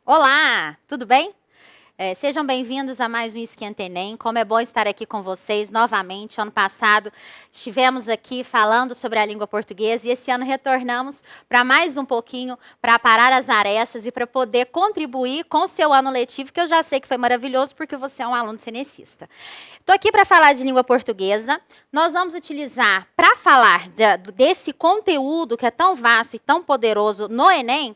Olá, tudo bem? Sejam bem-vindos a mais um Esquenta Enem. Como é bom estar aqui com vocês novamente. Ano passado estivemos aqui falando sobre a língua portuguesa e esse ano retornamos para mais um pouquinho, para parar as arestas e para poder contribuir com o seu ano letivo, que eu já sei que foi maravilhoso porque você é um aluno cenecista. Estou aqui para falar de língua portuguesa. Nós vamos utilizar, para falar desse conteúdo que é tão vasto e tão poderoso no Enem,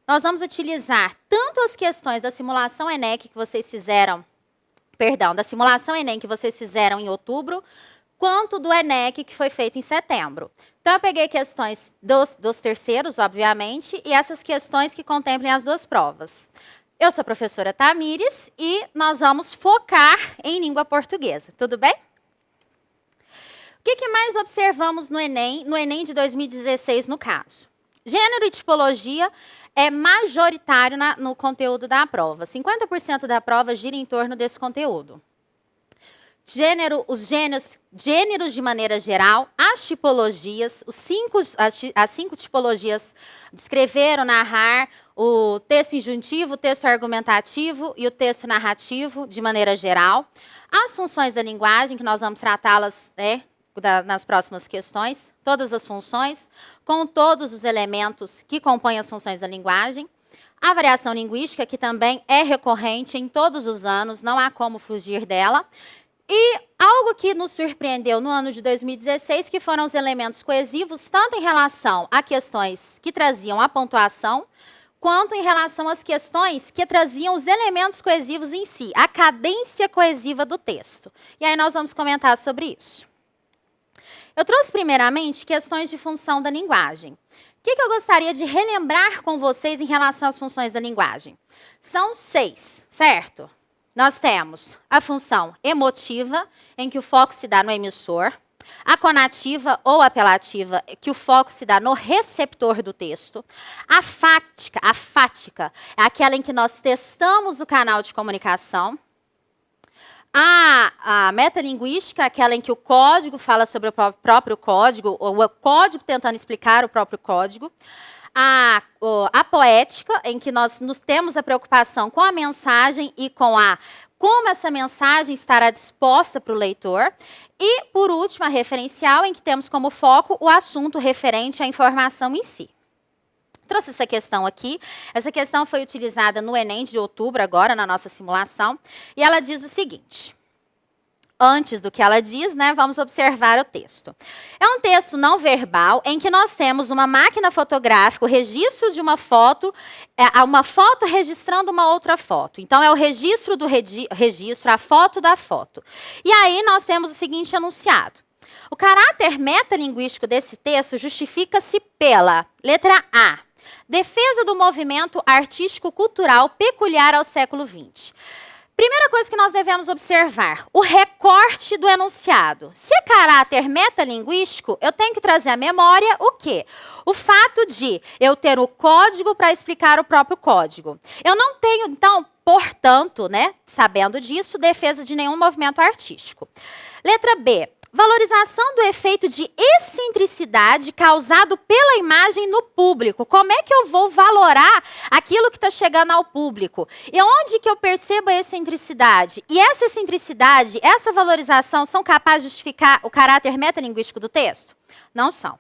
nós vamos utilizar tanto as questões da simulação Enem que vocês fizeram, da simulação Enem que vocês fizeram em outubro, quanto do ENEC que foi feito em setembro. Então, eu peguei questões dos terceiros, obviamente, e essas questões que contemplem as duas provas. Eu sou a professora Tamires e nós vamos focar em língua portuguesa, tudo bem? O que mais observamos no Enem de 2016, no caso? Gênero e tipologia é majoritário no conteúdo da prova. 50% da prova gira em torno desse conteúdo. Os gêneros de maneira geral, as tipologias, as cinco tipologias, descrever ou narrar, o texto injuntivo, o texto argumentativo e o texto narrativo, de maneira geral. As funções da linguagem, que nós vamos tratá-las, nas próximas questões, todas as funções, com todos os elementos que compõem as funções da linguagem. A variação linguística, que também é recorrente em todos os anos, não há como fugir dela. E algo que nos surpreendeu no ano de 2016, que foram os elementos coesivos, tanto em relação a questões que traziam a pontuação, quanto em relação às questões que traziam os elementos coesivos em si, a cadência coesiva do texto. E aí nós vamos comentar sobre isso. Eu trouxe, primeiramente, questões de função da linguagem. O que eu gostaria de relembrar com vocês em relação às funções da linguagem? São 6, certo? Nós temos a função emotiva, em que o foco se dá no emissor. A conativa ou apelativa, que o foco se dá no receptor do texto. A fática é aquela em que nós testamos o canal de comunicação. A metalinguística, aquela em que o código fala sobre o próprio código, ou o código tentando explicar o próprio código. A poética, em que nós temos a preocupação com a mensagem e com como essa mensagem estará disposta para o leitor. E, por último, a referencial, em que temos como foco o assunto referente à informação em si. Trouxe essa questão aqui. Essa questão foi utilizada no Enem de outubro, agora, na nossa simulação. E ela diz o seguinte. Antes do que ela diz, vamos observar o texto. É um texto não verbal em que nós temos uma máquina fotográfica, o registro de uma foto registrando uma outra foto. Então, é o registro do registro, a foto da foto. E aí, nós temos o seguinte enunciado. O caráter metalinguístico desse texto justifica-se pela letra A. Defesa do movimento artístico-cultural peculiar ao século XX. Primeira coisa que nós devemos observar, o recorte do enunciado. Se é caráter metalinguístico, eu tenho que trazer à memória o quê? O fato de eu ter o código para explicar o próprio código. Eu não tenho, então, portanto, sabendo disso, defesa de nenhum movimento artístico. Letra B. Valorização do efeito de excentricidade causado pela imagem no público. Como é que eu vou valorar aquilo que está chegando ao público? E onde que eu percebo a excentricidade? E essa excentricidade, essa valorização são capazes de justificar o caráter metalinguístico do texto? Não são.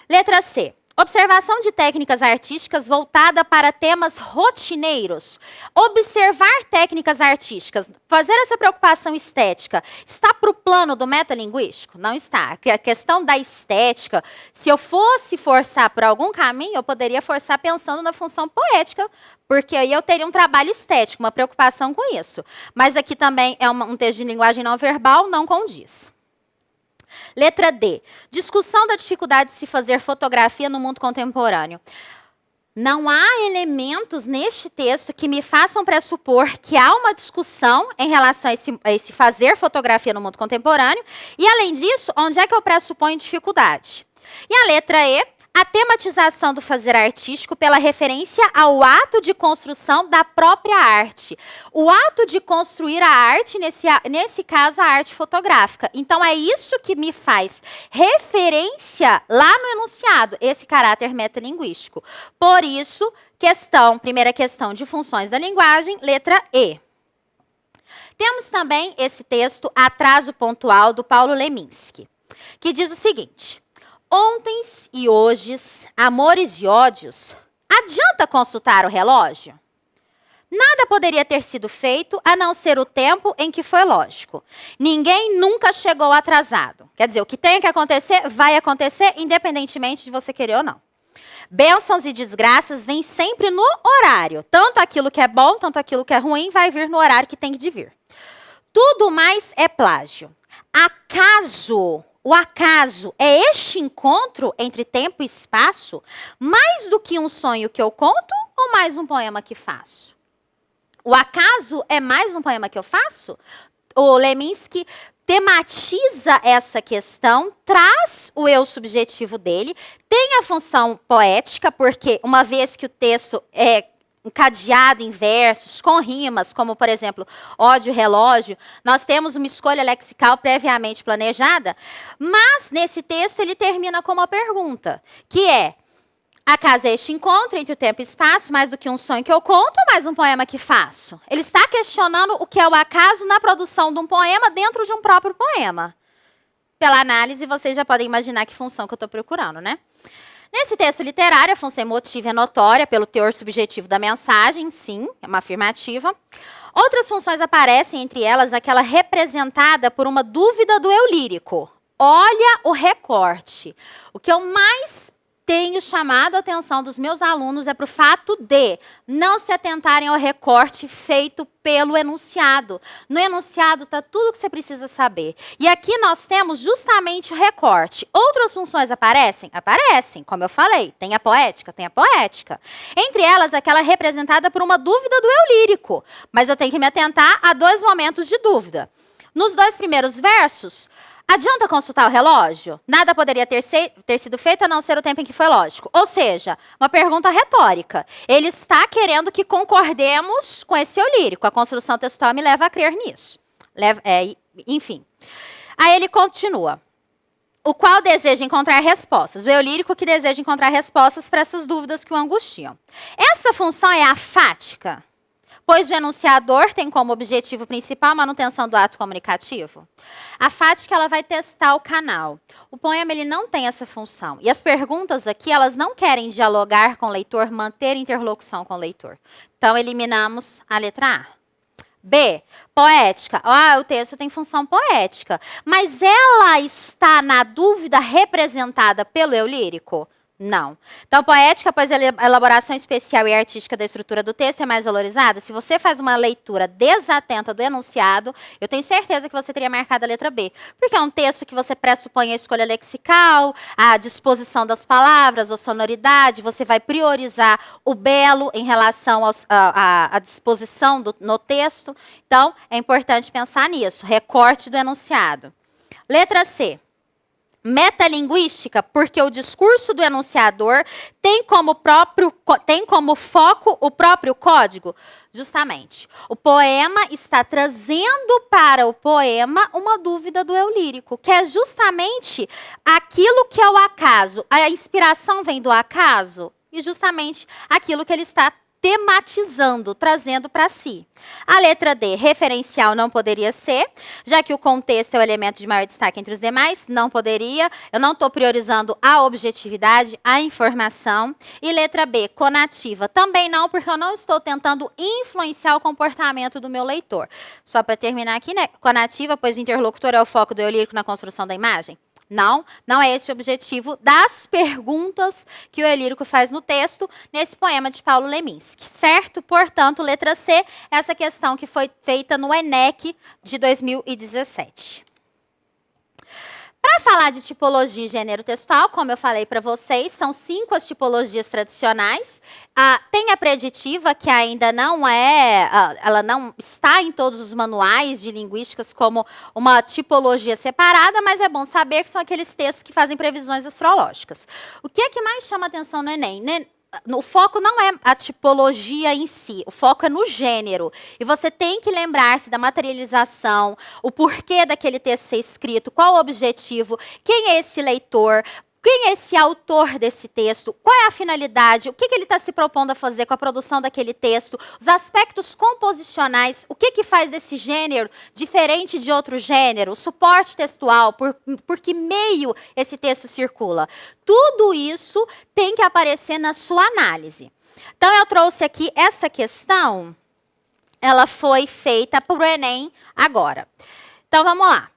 Letra C. Observação de técnicas artísticas voltada para temas rotineiros. Observar técnicas artísticas, fazer essa preocupação estética, está para o plano do metalinguístico? Não está. A questão da estética, se eu fosse forçar por algum caminho, eu poderia forçar pensando na função poética, porque aí eu teria um trabalho estético, uma preocupação com isso. Mas aqui também é um texto de linguagem não verbal, não condiz. Letra D. Discussão da dificuldade de se fazer fotografia no mundo contemporâneo. Não há elementos neste texto que me façam pressupor que há uma discussão em relação a esse fazer fotografia no mundo contemporâneo. E, além disso, onde é que eu pressuponho dificuldade? E a letra E. A tematização do fazer artístico pela referência ao ato de construção da própria arte. O ato de construir a arte, nesse caso, a arte fotográfica. Então, é isso que me faz referência lá no enunciado, esse caráter metalinguístico. Por isso, primeira questão de funções da linguagem, letra E. Temos também esse texto, Atraso Pontual, do Paulo Leminski, que diz o seguinte: ontens e hojes, amores e ódios, adianta consultar o relógio? Nada poderia ter sido feito a não ser o tempo em que foi lógico. Ninguém nunca chegou atrasado. Quer dizer, o que tem que acontecer, vai acontecer, independentemente de você querer ou não. Bênçãos e desgraças vêm sempre no horário. Tanto aquilo que é bom, tanto aquilo que é ruim, vai vir no horário que tem que vir. Tudo mais é plágio. O acaso é este encontro entre tempo e espaço, mais do que um sonho que eu conto ou mais um poema que faço? O acaso é mais um poema que eu faço? O Leminski tematiza essa questão, traz o eu subjetivo dele, tem a função poética, porque uma vez que o texto é encadeado em versos, com rimas, como, por exemplo, ódio e relógio, nós temos uma escolha lexical previamente planejada, mas, nesse texto, ele termina com uma pergunta, que é: acaso é este encontro entre o tempo e espaço, mais do que um sonho que eu conto ou mais um poema que faço? Ele está questionando o que é o acaso na produção de um poema dentro de um próprio poema. Pela análise, vocês já podem imaginar que função que eu estou procurando, né? Nesse texto literário, a função emotiva é notória pelo teor subjetivo da mensagem, sim, é uma afirmativa. Outras funções aparecem, entre elas aquela representada por uma dúvida do eu lírico. Olha o recorte. O que eu mais tenho chamado a atenção dos meus alunos é para o fato de não se atentarem ao recorte feito pelo enunciado. No enunciado está tudo o que você precisa saber. E aqui nós temos justamente o recorte. Outras funções aparecem? Aparecem, como eu falei. Tem a poética? Tem a poética. Entre elas, aquela representada por uma dúvida do eu lírico. Mas eu tenho que me atentar a dois momentos de dúvida. Nos dois primeiros versos, adianta consultar o relógio? Nada poderia ter sido feito a não ser o tempo em que foi lógico. Ou seja, uma pergunta retórica. Ele está querendo que concordemos com esse eu lírico. A construção textual me leva a crer nisso. Enfim. Aí ele continua. O qual deseja encontrar respostas. O eu lírico que deseja encontrar respostas para essas dúvidas que o angustiam. Essa função é afática, pois o enunciador tem como objetivo principal a manutenção do ato comunicativo. A fática, ela vai testar o canal. O poema, ele não tem essa função. E as perguntas aqui, elas não querem dialogar com o leitor, manter interlocução com o leitor. Então, eliminamos a letra A. B, poética. O texto tem função poética. Mas ela está na dúvida representada pelo eu lírico? Não. Então, poética, pois a elaboração especial e artística da estrutura do texto é mais valorizada. Se você faz uma leitura desatenta do enunciado, eu tenho certeza que você teria marcado a letra B. Porque é um texto que você pressupõe a escolha lexical, a disposição das palavras, a sonoridade, você vai priorizar o belo em relação à disposição no texto. Então, é importante pensar nisso. Recorte do enunciado. Letra C. Metalinguística, porque o discurso do enunciador tem como foco o próprio código? Justamente. O poema está trazendo para o poema uma dúvida do eu lírico, que é justamente aquilo que é o acaso. A inspiração vem do acaso? E justamente aquilo que ele está tematizando, trazendo para si. A letra D, referencial, não poderia ser, já que o contexto é o elemento de maior destaque entre os demais, não poderia. Eu não estou priorizando a objetividade, a informação. E letra B, conativa, também não, porque eu não estou tentando influenciar o comportamento do meu leitor. Só para terminar aqui, né? Conativa, pois o interlocutor é o foco do eu lírico na construção da imagem. Não, não é esse o objetivo das perguntas que o eu lírico faz no texto, nesse poema de Paulo Leminski, certo? Portanto, letra C, essa questão que foi feita no ENEC de 2017. Para falar de tipologia e gênero textual, como eu falei para vocês, são 5 as tipologias tradicionais. Tem a preditiva, que ainda não ela não está em todos os manuais de linguísticas como uma tipologia separada, mas é bom saber que são aqueles textos que fazem previsões astrológicas. O que é que mais chama atenção no Enem? O foco não é a tipologia em si, o foco é no gênero. E você tem que lembrar-se da materialização, o porquê daquele texto ser escrito, qual o objetivo, quem é esse leitor, quem é esse autor desse texto, qual é a finalidade, o que ele está se propondo a fazer com a produção daquele texto, os aspectos composicionais, o que faz desse gênero diferente de outro gênero, o suporte textual, por que meio esse texto circula. Tudo isso tem que aparecer na sua análise. Então, eu trouxe aqui essa questão, ela foi feita para o Enem agora. Então, vamos lá.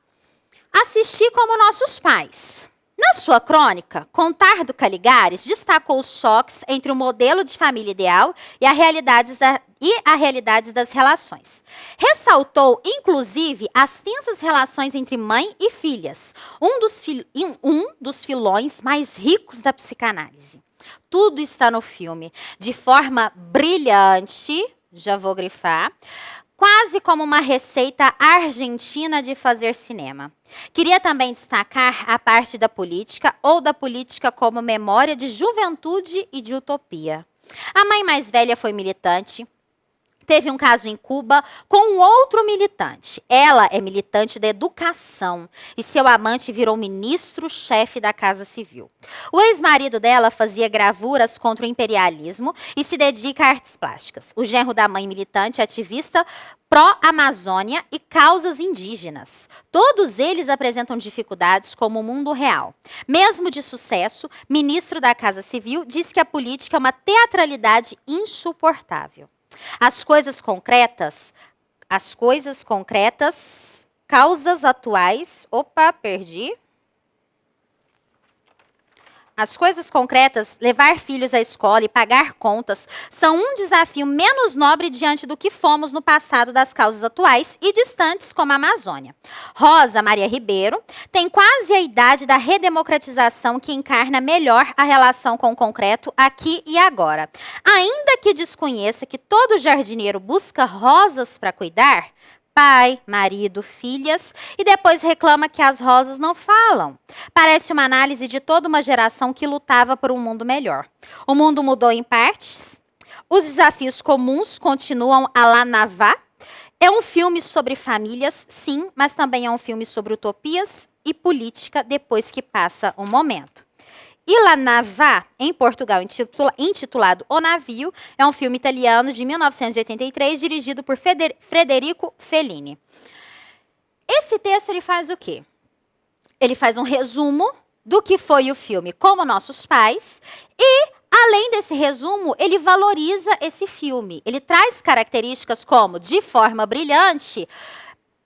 Assistir como nossos pais. Na sua crônica, Contar do Caligares destacou os choques entre o modelo de família ideal e a realidade das relações. Ressaltou, inclusive, as tensas relações entre mãe e filhas, um dos filões mais ricos da psicanálise. Tudo está no filme, de forma brilhante, já vou grifar, quase como uma receita argentina de fazer cinema. Queria também destacar a parte da política, ou da política como memória de juventude e de utopia. A mãe mais velha foi militante. Teve um caso em Cuba com um outro militante. Ela é militante da educação e seu amante virou ministro-chefe da Casa Civil. O ex-marido dela fazia gravuras contra o imperialismo e se dedica a artes plásticas. O genro da mãe militante é ativista pró-Amazônia e causas indígenas. Todos eles apresentam dificuldades como o mundo real. Mesmo de sucesso, ministro da Casa Civil diz que a política é uma teatralidade insuportável. As coisas concretas, causas atuais, As coisas concretas, levar filhos à escola e pagar contas, são um desafio menos nobre diante do que fomos no passado das causas atuais e distantes como a Amazônia. Rosa Maria Ribeiro tem quase a idade da redemocratização que encarna melhor a relação com o concreto aqui e agora. Ainda que desconheça que todo jardineiro busca rosas para cuidar, pai, marido, filhas, e depois reclama que as rosas não falam. Parece uma análise de toda uma geração que lutava por um mundo melhor. O mundo mudou em partes, os desafios comuns continuam a la Navá. É um filme sobre famílias, sim, mas também é um filme sobre utopias e política depois que passa um momento. Il Navá, em Portugal, intitulado O Navio, é um filme italiano de 1983, dirigido por Federico Fellini. Esse texto ele faz o quê? Ele faz um resumo do que foi o filme Como Nossos Pais e, além desse resumo, ele valoriza esse filme. Ele traz características como, de forma brilhante,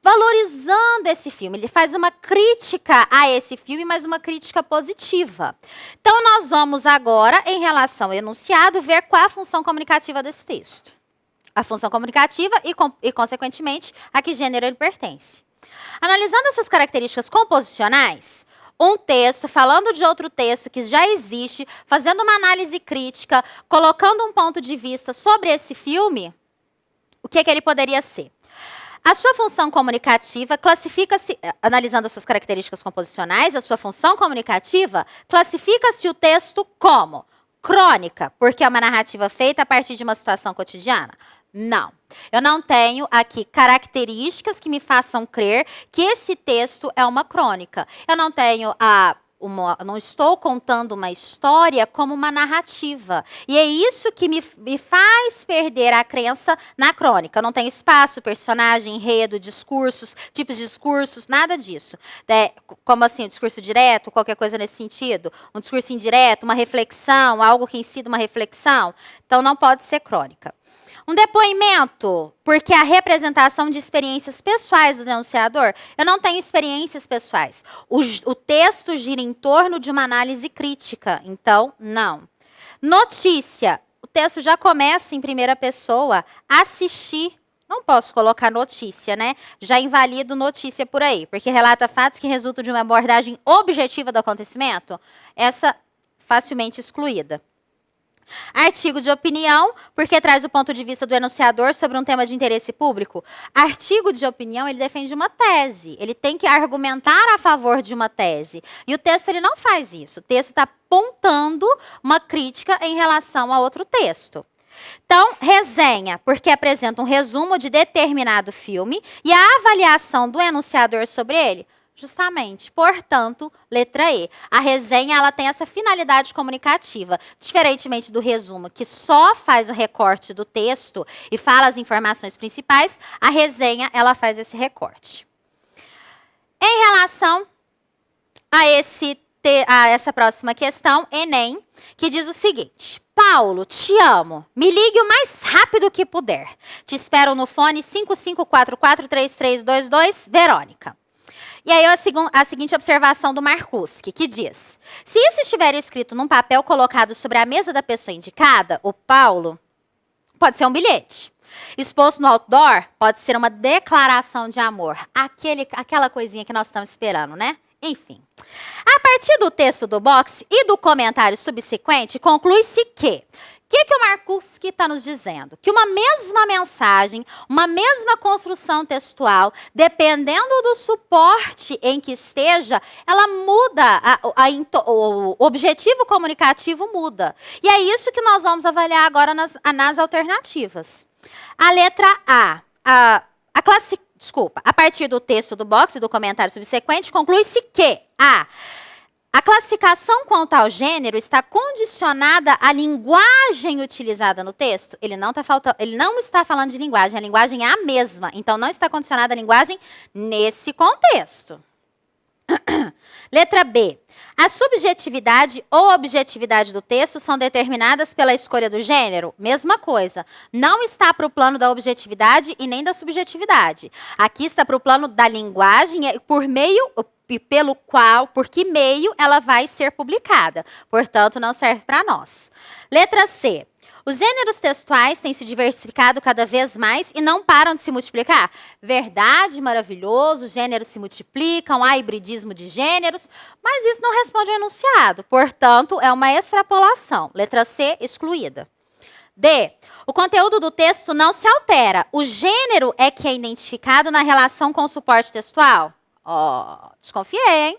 valorizando esse filme. Ele faz uma crítica a esse filme, mas uma crítica positiva. Então, nós vamos agora, em relação ao enunciado, ver qual é a função comunicativa desse texto. A função comunicativa e consequentemente, a que gênero ele pertence. Analisando as suas características composicionais, um texto falando de outro texto que já existe, fazendo uma análise crítica, colocando um ponto de vista sobre esse filme, o que ele poderia ser? A sua função comunicativa classifica-se, analisando as suas características composicionais, a sua função comunicativa classifica-se o texto como crônica, porque é uma narrativa feita a partir de uma situação cotidiana? Não. Eu não tenho aqui características que me façam crer que esse texto é uma crônica. Eu não tenho não estou contando uma história como uma narrativa. E é isso que me faz perder a crença na crônica. Eu não tenho espaço, personagem, enredo, discursos, tipos de discursos, nada disso. Como assim, um discurso direto, qualquer coisa nesse sentido? Um discurso indireto, uma reflexão, algo que incida uma reflexão? Então, não pode ser crônica. Um depoimento, porque a representação de experiências pessoais do denunciador, eu não tenho experiências pessoais. O texto gira em torno de uma análise crítica, então, não. Notícia, o texto já começa em primeira pessoa, assistir Não posso colocar notícia, né? Já invalido notícia por aí, porque relata fatos que resultam de uma abordagem objetiva do acontecimento. Essa facilmente excluída. Artigo de opinião, porque traz o ponto de vista do enunciador sobre um tema de interesse público. Artigo de opinião, ele defende uma tese. Ele tem que argumentar a favor de uma tese. E o texto, ele não faz isso. O texto está apontando uma crítica em relação a outro texto. Então, resenha, porque apresenta um resumo de determinado filme e a avaliação do enunciador sobre ele. Justamente, portanto, letra E. A resenha, ela tem essa finalidade comunicativa, diferentemente do resumo, que só faz o recorte do texto e fala as informações principais, a resenha, ela faz esse recorte. Em relação a essa próxima questão, Enem, que diz o seguinte: Paulo, te amo. Me ligue o mais rápido que puder. Te espero no fone 55443322, Verônica. E aí a seguinte observação do Marcuski, que diz: se isso estiver escrito num papel colocado sobre a mesa da pessoa indicada, o Paulo, pode ser um bilhete. Exposto no outdoor, pode ser uma declaração de amor. Aquela coisinha que nós estamos esperando, né? Enfim. A partir do texto do box e do comentário subsequente, conclui-se que... O que o Marcuski está nos dizendo? Que uma mesma mensagem, uma mesma construção textual, dependendo do suporte em que esteja, ela muda, o objetivo comunicativo muda. E é isso que nós vamos avaliar agora nas alternativas. A letra A, a partir do texto do box e do comentário subsequente, conclui-se que a classificação quanto ao gênero está condicionada à linguagem utilizada no texto? Ele não está falando de linguagem, a linguagem é a mesma. Então, não está condicionada à linguagem nesse contexto. Letra B. A subjetividade ou objetividade do texto são determinadas pela escolha do gênero? Mesma coisa. Não está para o plano da objetividade e nem da subjetividade. Aqui está para o plano da linguagem por que meio ela vai ser publicada. Portanto, não serve para nós. Letra C. Os gêneros textuais têm se diversificado cada vez mais e não param de se multiplicar? Verdade, maravilhoso, os gêneros se multiplicam, há hibridismo de gêneros, mas isso não responde ao enunciado. Portanto, é uma extrapolação. Letra C, excluída. D. O conteúdo do texto não se altera. O gênero é que é identificado na relação com o suporte textual? Desconfiei, hein?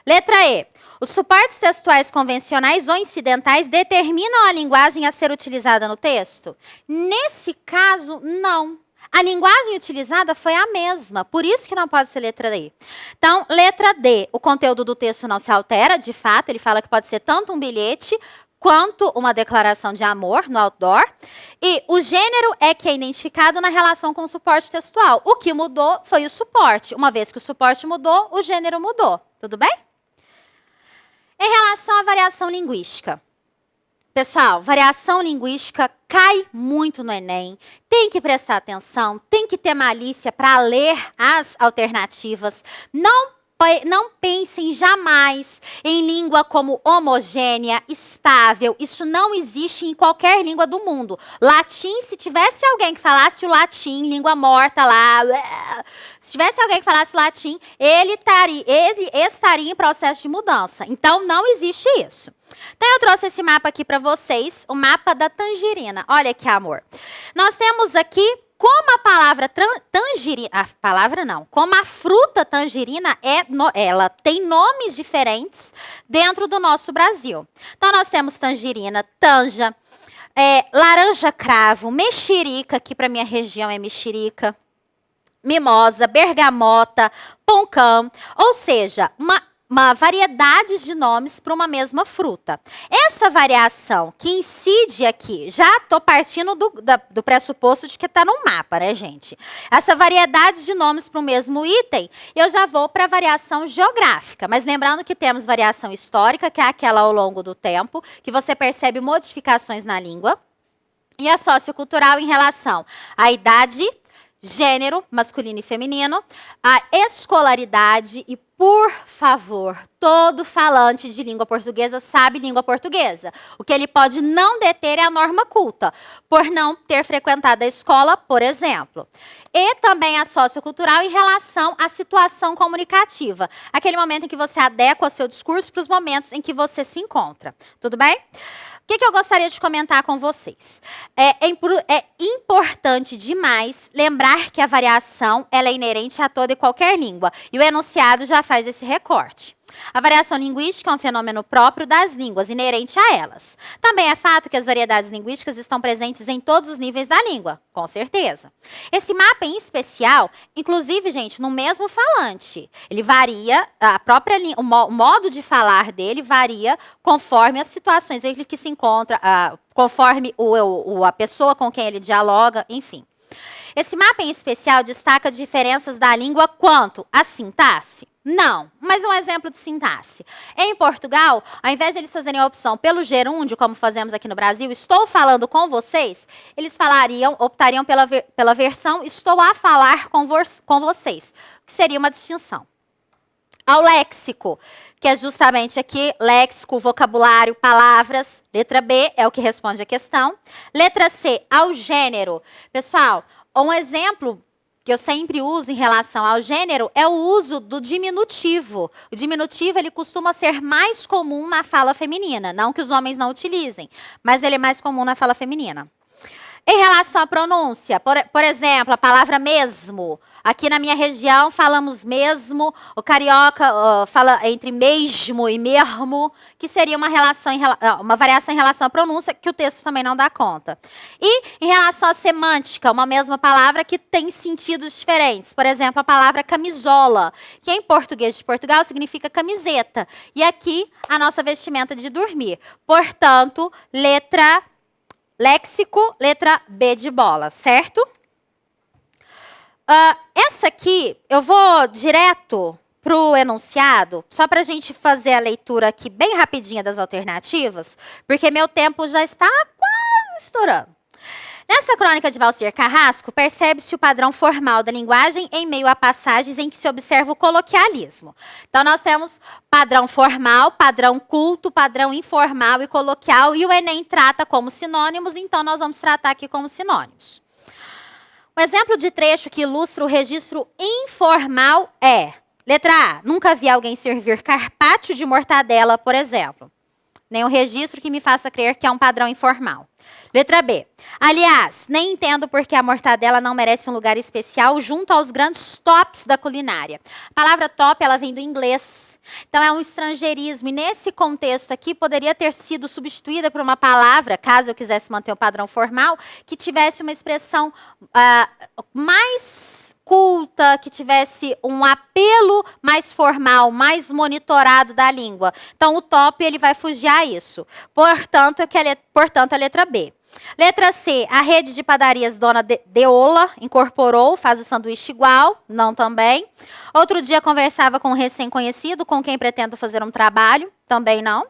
Letra E. Os suportes textuais convencionais ou incidentais determinam a linguagem a ser utilizada no texto? Nesse caso, não. A linguagem utilizada foi a mesma, por isso que não pode ser letra D. Então, letra D. O conteúdo do texto não se altera, de fato, ele fala que pode ser tanto um bilhete quanto uma declaração de amor no outdoor. E o gênero é que é identificado na relação com o suporte textual. O que mudou foi o suporte. Uma vez que o suporte mudou, o gênero mudou. Tudo bem? Em relação à variação linguística. Pessoal, variação linguística cai muito no Enem. Tem que prestar atenção, tem que ter malícia para ler as alternativas. Não pensem jamais em língua como homogênea, estável. Isso não existe em qualquer língua do mundo. Latim, se tivesse alguém que falasse o latim, língua morta lá, se tivesse alguém que falasse latim, ele estaria em processo de mudança. Então, não existe isso. Então, eu trouxe esse mapa aqui para vocês, o mapa da tangerina. Olha que amor. Nós temos aqui como a palavra tangerina, como a fruta tangerina, ela tem nomes diferentes dentro do nosso Brasil. Então, nós temos tangerina, tanja, laranja cravo, mexerica, que para minha região é mexerica, mimosa, bergamota, poncã, ou seja, uma variedade de nomes para uma mesma fruta. Essa variação que incide aqui, já estou partindo do pressuposto de que está no mapa, né, gente? Essa variedade de nomes para o mesmo item, eu já vou para a variação geográfica. Mas lembrando que temos variação histórica, que é aquela ao longo do tempo, que você percebe modificações na língua. E a sociocultural em relação à idade gênero, masculino e feminino, a escolaridade e, por favor, todo falante de língua portuguesa sabe língua portuguesa. O que ele pode não deter é a norma culta, por não ter frequentado a escola, por exemplo. E também a sociocultural em relação à situação comunicativa. Aquele momento em que você adequa o seu discurso para os momentos em que você se encontra. Tudo bem? O que eu gostaria de comentar com vocês? É importante demais lembrar que a variação ela é inerente a toda e qualquer língua. E o enunciado já faz esse recorte. A variação linguística é um fenômeno próprio das línguas, inerente a elas. Também é fato que as variedades linguísticas estão presentes em todos os níveis da língua, com certeza. Esse mapa em especial, inclusive, gente, no mesmo falante, ele varia, o modo de falar dele varia conforme as situações em que se encontra, conforme a pessoa com quem ele dialoga, enfim. Esse mapa em especial destaca diferenças da língua quanto à sintaxe? Não, mas um exemplo de sintaxe. Em Portugal, ao invés de eles fazerem a opção pelo gerúndio, como fazemos aqui no Brasil, estou falando com vocês, eles optariam pela versão estou a falar com vocês, que seria uma distinção. Ao léxico, que é justamente aqui, léxico, vocabulário, palavras. Letra B é o que responde a questão. Letra C, ao gênero. Pessoal, um exemplo que eu sempre uso em relação ao gênero é o uso do diminutivo. O diminutivo ele costuma ser mais comum na fala feminina, não que os homens não utilizem, mas ele é mais comum na fala feminina. Em relação à pronúncia, por exemplo, a palavra mesmo. Aqui na minha região falamos mesmo, o carioca fala entre mesmo e mermo, que seria uma variação em relação à pronúncia, que o texto também não dá conta. E em relação à semântica, uma mesma palavra que tem sentidos diferentes. Por exemplo, a palavra camisola, que em português de Portugal significa camiseta. E aqui, a nossa vestimenta de dormir. Portanto, léxico, letra B de bola, certo? Essa aqui, eu vou direto para o enunciado, só para a gente fazer a leitura aqui bem rapidinha das alternativas, porque meu tempo já está quase estourando. Nessa crônica de Valcir Carrasco, percebe-se o padrão formal da linguagem em meio a passagens em que se observa o coloquialismo. Então, nós temos padrão formal, padrão culto, padrão informal e coloquial, e o Enem trata como sinônimos, então nós vamos tratar aqui como sinônimos. Um exemplo de trecho que ilustra o registro informal é, letra A, nunca vi alguém servir carpaccio de mortadela, por exemplo. Nem um registro que me faça crer que é um padrão informal. Letra B. Aliás, nem entendo porque a mortadela não merece um lugar especial junto aos grandes tops da culinária. A palavra top, ela vem do inglês. Então, é um estrangeirismo. E nesse contexto aqui, poderia ter sido substituída por uma palavra, caso eu quisesse manter o padrão formal, que tivesse uma expressão mais culta, que tivesse um apelo mais formal, mais monitorado da língua. Então, o top ele vai fugir a isso. Portanto, a letra B. Letra C, a rede de padarias Dona Deola incorporou, faz o sanduíche igual, não também. Outro dia conversava com um recém-conhecido, com quem pretendo fazer um trabalho, também não.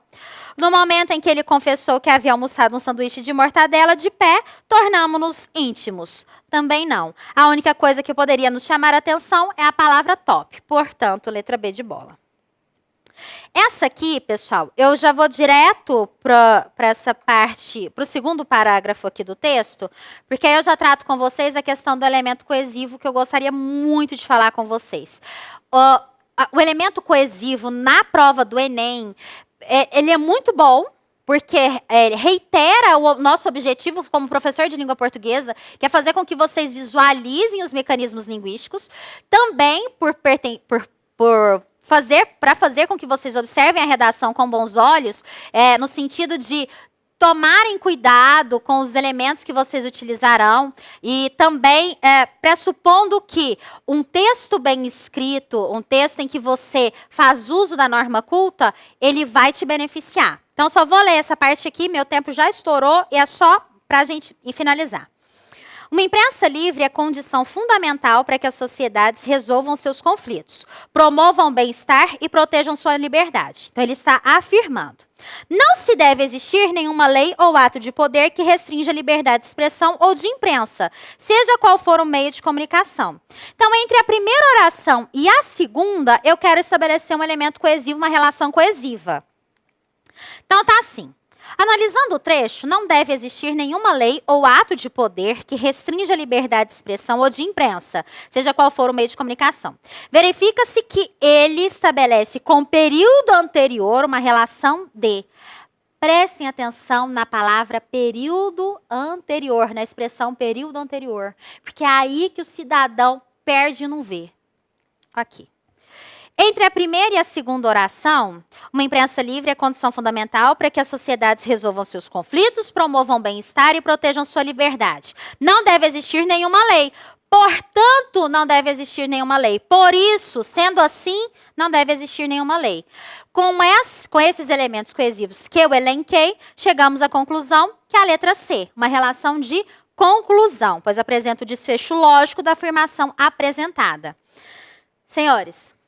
No momento em que ele confessou que havia almoçado um sanduíche de mortadela de pé, tornamo-nos íntimos. Também não. A única coisa que poderia nos chamar a atenção é a palavra top. Portanto, letra B de bola. Essa aqui, pessoal, eu já vou direto para essa parte, para o segundo parágrafo aqui do texto, porque aí eu já trato com vocês a questão do elemento coesivo, que eu gostaria muito de falar com vocês. O elemento coesivo na prova do Enem, ele é muito bom, porque reitera o nosso objetivo como professor de língua portuguesa, que é fazer com que vocês visualizem os mecanismos linguísticos, também para fazer com que vocês observem a redação com bons olhos, no sentido de tomarem cuidado com os elementos que vocês utilizarão e também pressupondo que um texto bem escrito, um texto em que você faz uso da norma culta, ele vai te beneficiar. Então, só vou ler essa parte aqui, meu tempo já estourou e é só para a gente finalizar. Uma imprensa livre é condição fundamental para que as sociedades resolvam seus conflitos, promovam o bem-estar e protejam sua liberdade. Então, ele está afirmando: não se deve existir nenhuma lei ou ato de poder que restrinja a liberdade de expressão ou de imprensa, seja qual for o meio de comunicação. Então, entre a primeira oração e a segunda, eu quero estabelecer um elemento coesivo, uma relação coesiva. Então, tá assim. Analisando o trecho, não deve existir nenhuma lei ou ato de poder que restrinja a liberdade de expressão ou de imprensa, seja qual for o meio de comunicação. Verifica-se que ele estabelece com o período anterior uma relação de... Prestem atenção na palavra período anterior, na expressão período anterior, porque é aí que o cidadão perde e não vê. Aqui. Entre a primeira e a segunda oração, uma imprensa livre é condição fundamental para que as sociedades resolvam seus conflitos, promovam o bem-estar e protejam sua liberdade. Não deve existir nenhuma lei. Portanto, não deve existir nenhuma lei. Por isso, sendo assim, não deve existir nenhuma lei. Com esses elementos coesivos que eu elenquei, chegamos à conclusão que é a letra C, uma relação de conclusão, pois apresenta o desfecho lógico da afirmação apresentada. Senhores,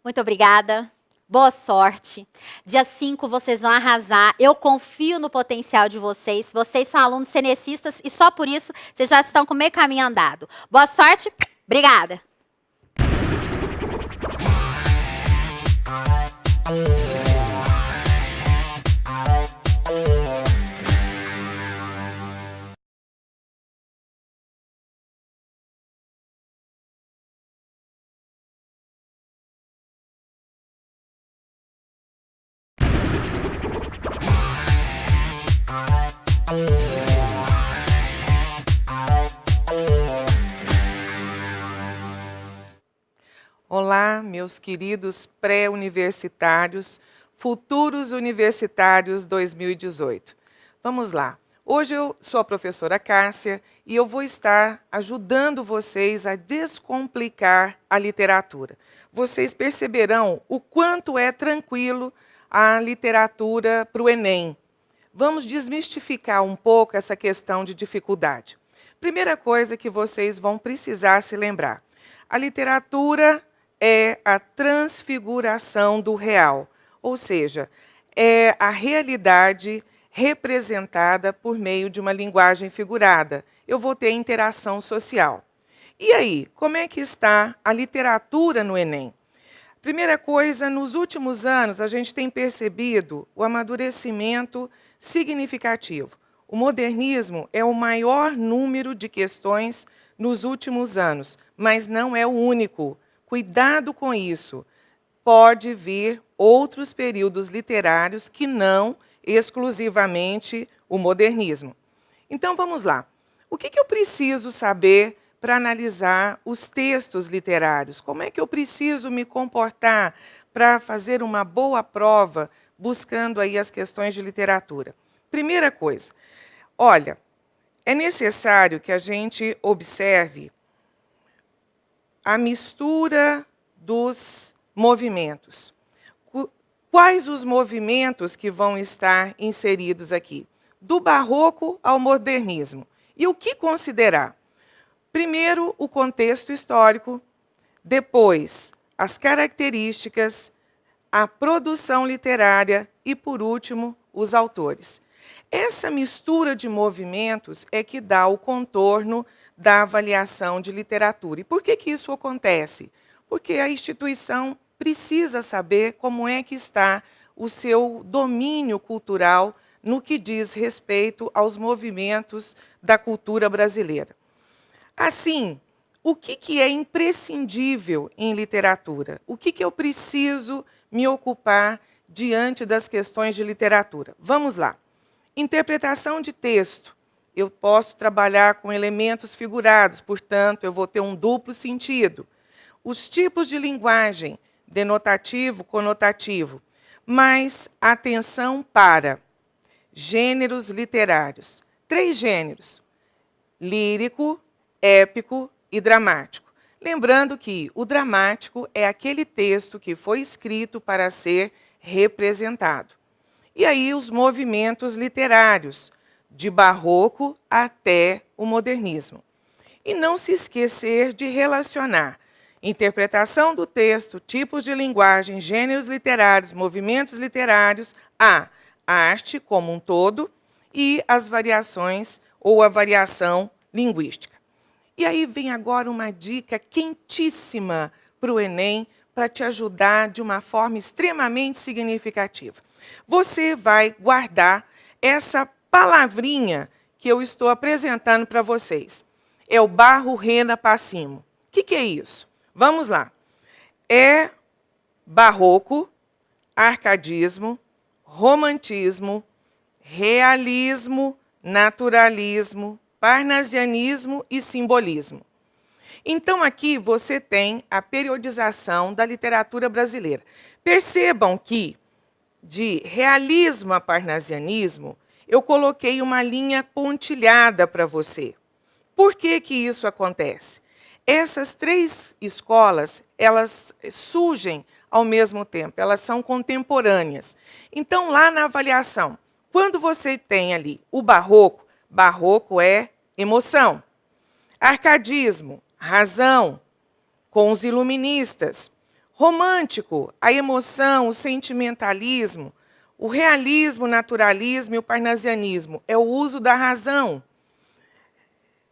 muito obrigada, boa sorte. Dia 5 vocês vão arrasar, eu confio no potencial de vocês. Vocês são alunos cenecistas e só por isso vocês já estão com meio caminho andado. Boa sorte, obrigada. Olá, meus queridos pré-universitários, futuros universitários 2018. Vamos lá. Hoje eu sou a professora Cássia e eu vou estar ajudando vocês a descomplicar a literatura. Vocês perceberão o quanto é tranquilo a literatura para o Enem. Vamos desmistificar um pouco essa questão de dificuldade. Primeira coisa que vocês vão precisar se lembrar. A literatura é a transfiguração do real, ou seja, é a realidade representada por meio de uma linguagem figurada. Eu vou ter interação social. E aí, como é que está a literatura no Enem? Primeira coisa, nos últimos anos, a gente tem percebido o amadurecimento significativo. O modernismo é o maior número de questões nos últimos anos, mas não é o único. Cuidado com isso. Pode vir outros períodos literários que não exclusivamente o modernismo. Então, vamos lá. O que eu preciso saber para analisar os textos literários? Como é que eu preciso me comportar para fazer uma boa prova, buscando aí as questões de literatura? Primeira coisa, olha, é necessário que a gente observe a mistura dos movimentos. Quais os movimentos que vão estar inseridos aqui? Do barroco ao modernismo. E o que considerar? Primeiro, o contexto histórico, depois, as características, a produção literária e, por último, os autores. Essa mistura de movimentos é que dá o contorno da avaliação de literatura. E por que isso acontece? Porque a instituição precisa saber como é que está o seu domínio cultural no que diz respeito aos movimentos da cultura brasileira. Assim, o que é imprescindível em literatura? O que eu preciso me ocupar diante das questões de literatura? Vamos lá. Interpretação de texto. Eu posso trabalhar com elementos figurados, portanto, eu vou ter um duplo sentido. Os tipos de linguagem, denotativo, conotativo. Mas atenção para gêneros literários. 3 gêneros: lírico, épico e dramático. Lembrando que o dramático é aquele texto que foi escrito para ser representado. E aí os movimentos literários, de barroco até o modernismo. E não se esquecer de relacionar interpretação do texto, tipos de linguagem, gêneros literários, movimentos literários, à arte como um todo e as variações ou a variação linguística. E aí vem agora uma dica quentíssima para o Enem, para te ajudar de uma forma extremamente significativa. Você vai guardar essa palavrinha que eu estou apresentando para vocês. É o barro, rena, passimo. O que é isso? Vamos lá. É barroco, arcadismo, romantismo, realismo, naturalismo, parnasianismo e simbolismo. Então, aqui você tem a periodização da literatura brasileira. Percebam que, de realismo a parnasianismo, eu coloquei uma linha pontilhada para você. Por que isso acontece? Essas três escolas, elas surgem ao mesmo tempo, elas são contemporâneas. Então, lá na avaliação, quando você tem ali o barroco, barroco é emoção. Arcadismo, razão, com os iluministas. Romântico, a emoção, o sentimentalismo. O realismo, o naturalismo e o parnasianismo é o uso da razão.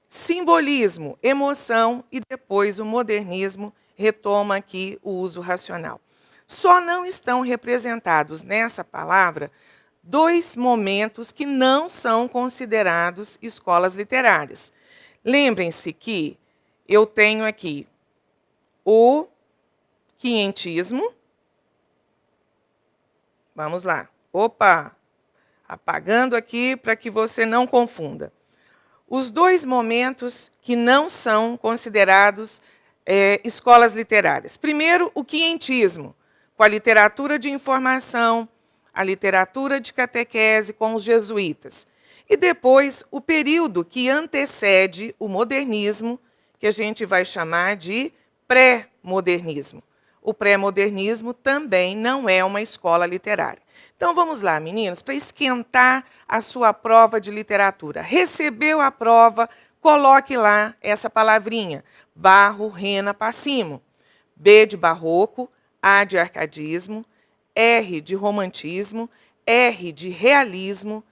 Simbolismo, emoção e depois o modernismo retoma aqui o uso racional. Só não estão representados nessa palavra dois momentos que não são considerados escolas literárias. Lembrem-se que eu tenho aqui o quinhentismo. Vamos lá. Opa! Apagando aqui para que você não confunda. Os dois momentos que não são considerados escolas literárias. Primeiro, o quinhentismo, com a literatura de informação, a literatura de catequese com os jesuítas. E depois, o período que antecede o modernismo, que a gente vai chamar de pré-modernismo. O pré-modernismo também não é uma escola literária. Então, vamos lá, meninos, para esquentar a sua prova de literatura. Recebeu a prova, coloque lá essa palavrinha. Barro, rena, passimo. B de barroco, A de arcadismo, R de romantismo, R de realismo,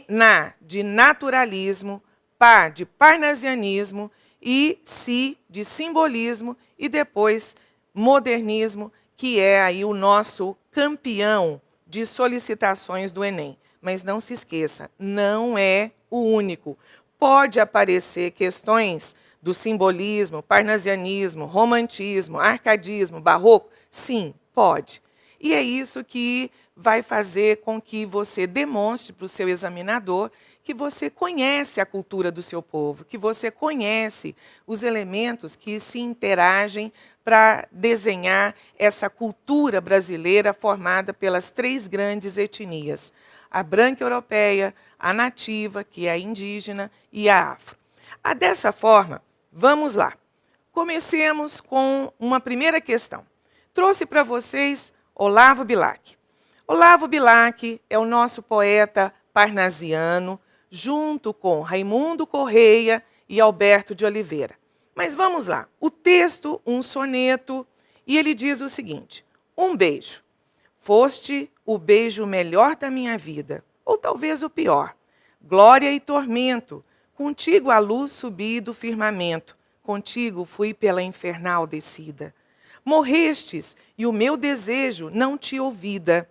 Na de naturalismo, Pá de parnasianismo e Si de simbolismo e depois modernismo, que é aí o nosso campeão de solicitações do Enem. Mas não se esqueça, não é o único. Pode aparecer questões do simbolismo, parnasianismo, romantismo, arcadismo, barroco? Sim, pode. E é isso que vai fazer com que você demonstre para o seu examinador que você conhece a cultura do seu povo, que você conhece os elementos que se interagem para desenhar essa cultura brasileira formada pelas três grandes etnias: a branca europeia, a nativa, que é a indígena, e a afro. Dessa forma, vamos lá. Comecemos com uma primeira questão. Trouxe para vocês Olavo Bilac. Olavo Bilac é o nosso poeta parnasiano, junto com Raimundo Correia e Alberto de Oliveira. Mas vamos lá. O texto, um soneto, e ele diz o seguinte: um beijo. Foste o beijo melhor da minha vida, ou talvez o pior. Glória e tormento, contigo a luz subi do firmamento, contigo fui pela infernal descida. Morrestes e o meu desejo não te ouvida.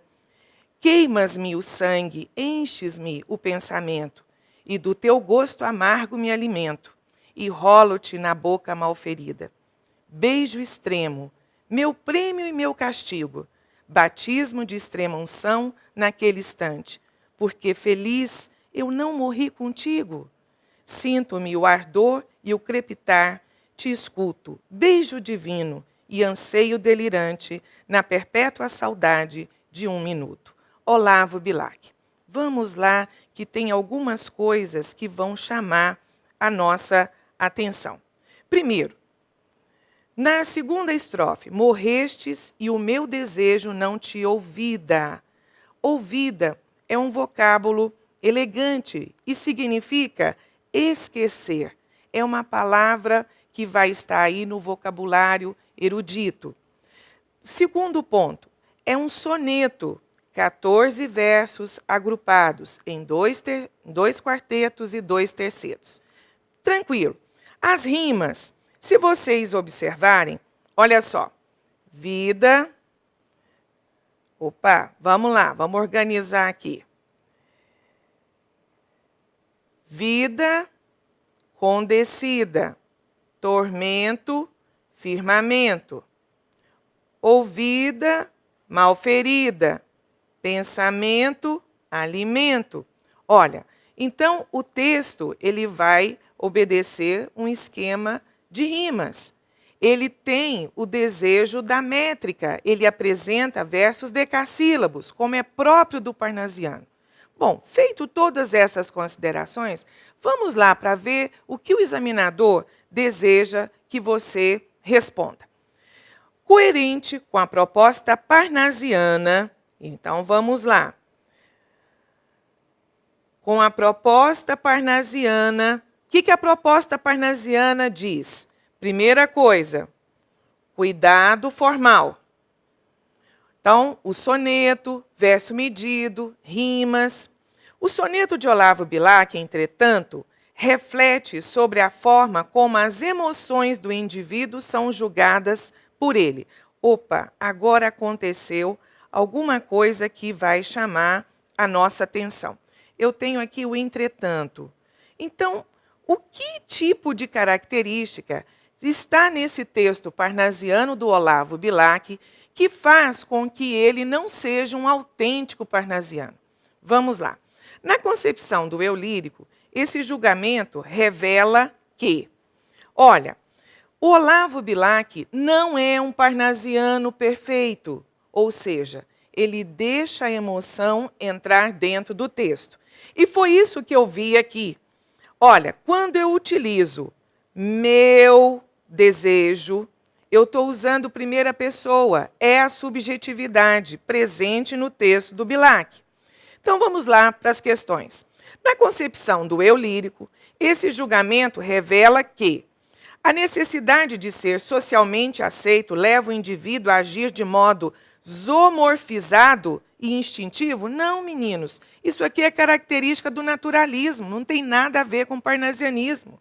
Queimas-me o sangue, enches-me o pensamento, e do teu gosto amargo me alimento, e rolo-te na boca malferida. Beijo extremo, meu prêmio e meu castigo, batismo de extrema unção naquele instante, porque feliz eu não morri contigo. Sinto-me o ardor e o crepitar, te escuto, beijo divino e anseio delirante na perpétua saudade de um minuto. Olavo Bilac. Vamos lá, que tem algumas coisas que vão chamar a nossa atenção. Primeiro, na segunda estrofe, morrestes e o meu desejo não te ouvida. Ouvida é um vocábulo elegante e significa esquecer. É uma palavra que vai estar aí no vocabulário erudito. Segundo ponto, é um soneto, 14 versos agrupados em dois quartetos e 2 tercetos. Tranquilo. As rimas, se vocês observarem, olha só. Vida. Opa, vamos lá, vamos organizar aqui. Vida condecida, tormento, firmamento. Ouvida, malferida, pensamento, alimento. Olha, então o texto ele vai obedecer um esquema de rimas. Ele tem o desejo da métrica, ele apresenta versos decassílabos, como é próprio do parnasiano. Bom, feito todas essas considerações, vamos lá para ver o que o examinador deseja que você responda. Coerente com a proposta parnasiana, então vamos lá. Com a proposta parnasiana, o que a proposta parnasiana diz? Primeira coisa, cuidado formal. Então, o soneto, verso medido, rimas. O soneto de Olavo Bilac, entretanto, reflete sobre a forma como as emoções do indivíduo são julgadas por ele. Opa, agora aconteceu alguma coisa que vai chamar a nossa atenção. Eu tenho aqui o entretanto. Então, o que tipo de característica está nesse texto parnasiano do Olavo Bilac que faz com que ele não seja um autêntico parnasiano? Vamos lá. Na concepção do eu lírico, esse julgamento revela que, olha, o Olavo Bilac não é um parnasiano perfeito, ou seja, ele deixa a emoção entrar dentro do texto. E foi isso que eu vi aqui. Olha, quando eu utilizo meu desejo, eu estou usando primeira pessoa, é a subjetividade presente no texto do Bilac. Então vamos lá para as questões. Na concepção do eu lírico, esse julgamento revela que a necessidade de ser socialmente aceito leva o indivíduo a agir de modo zoomorfizado e instintivo? Não, meninos. Isso aqui é característica do naturalismo, não tem nada a ver com parnasianismo.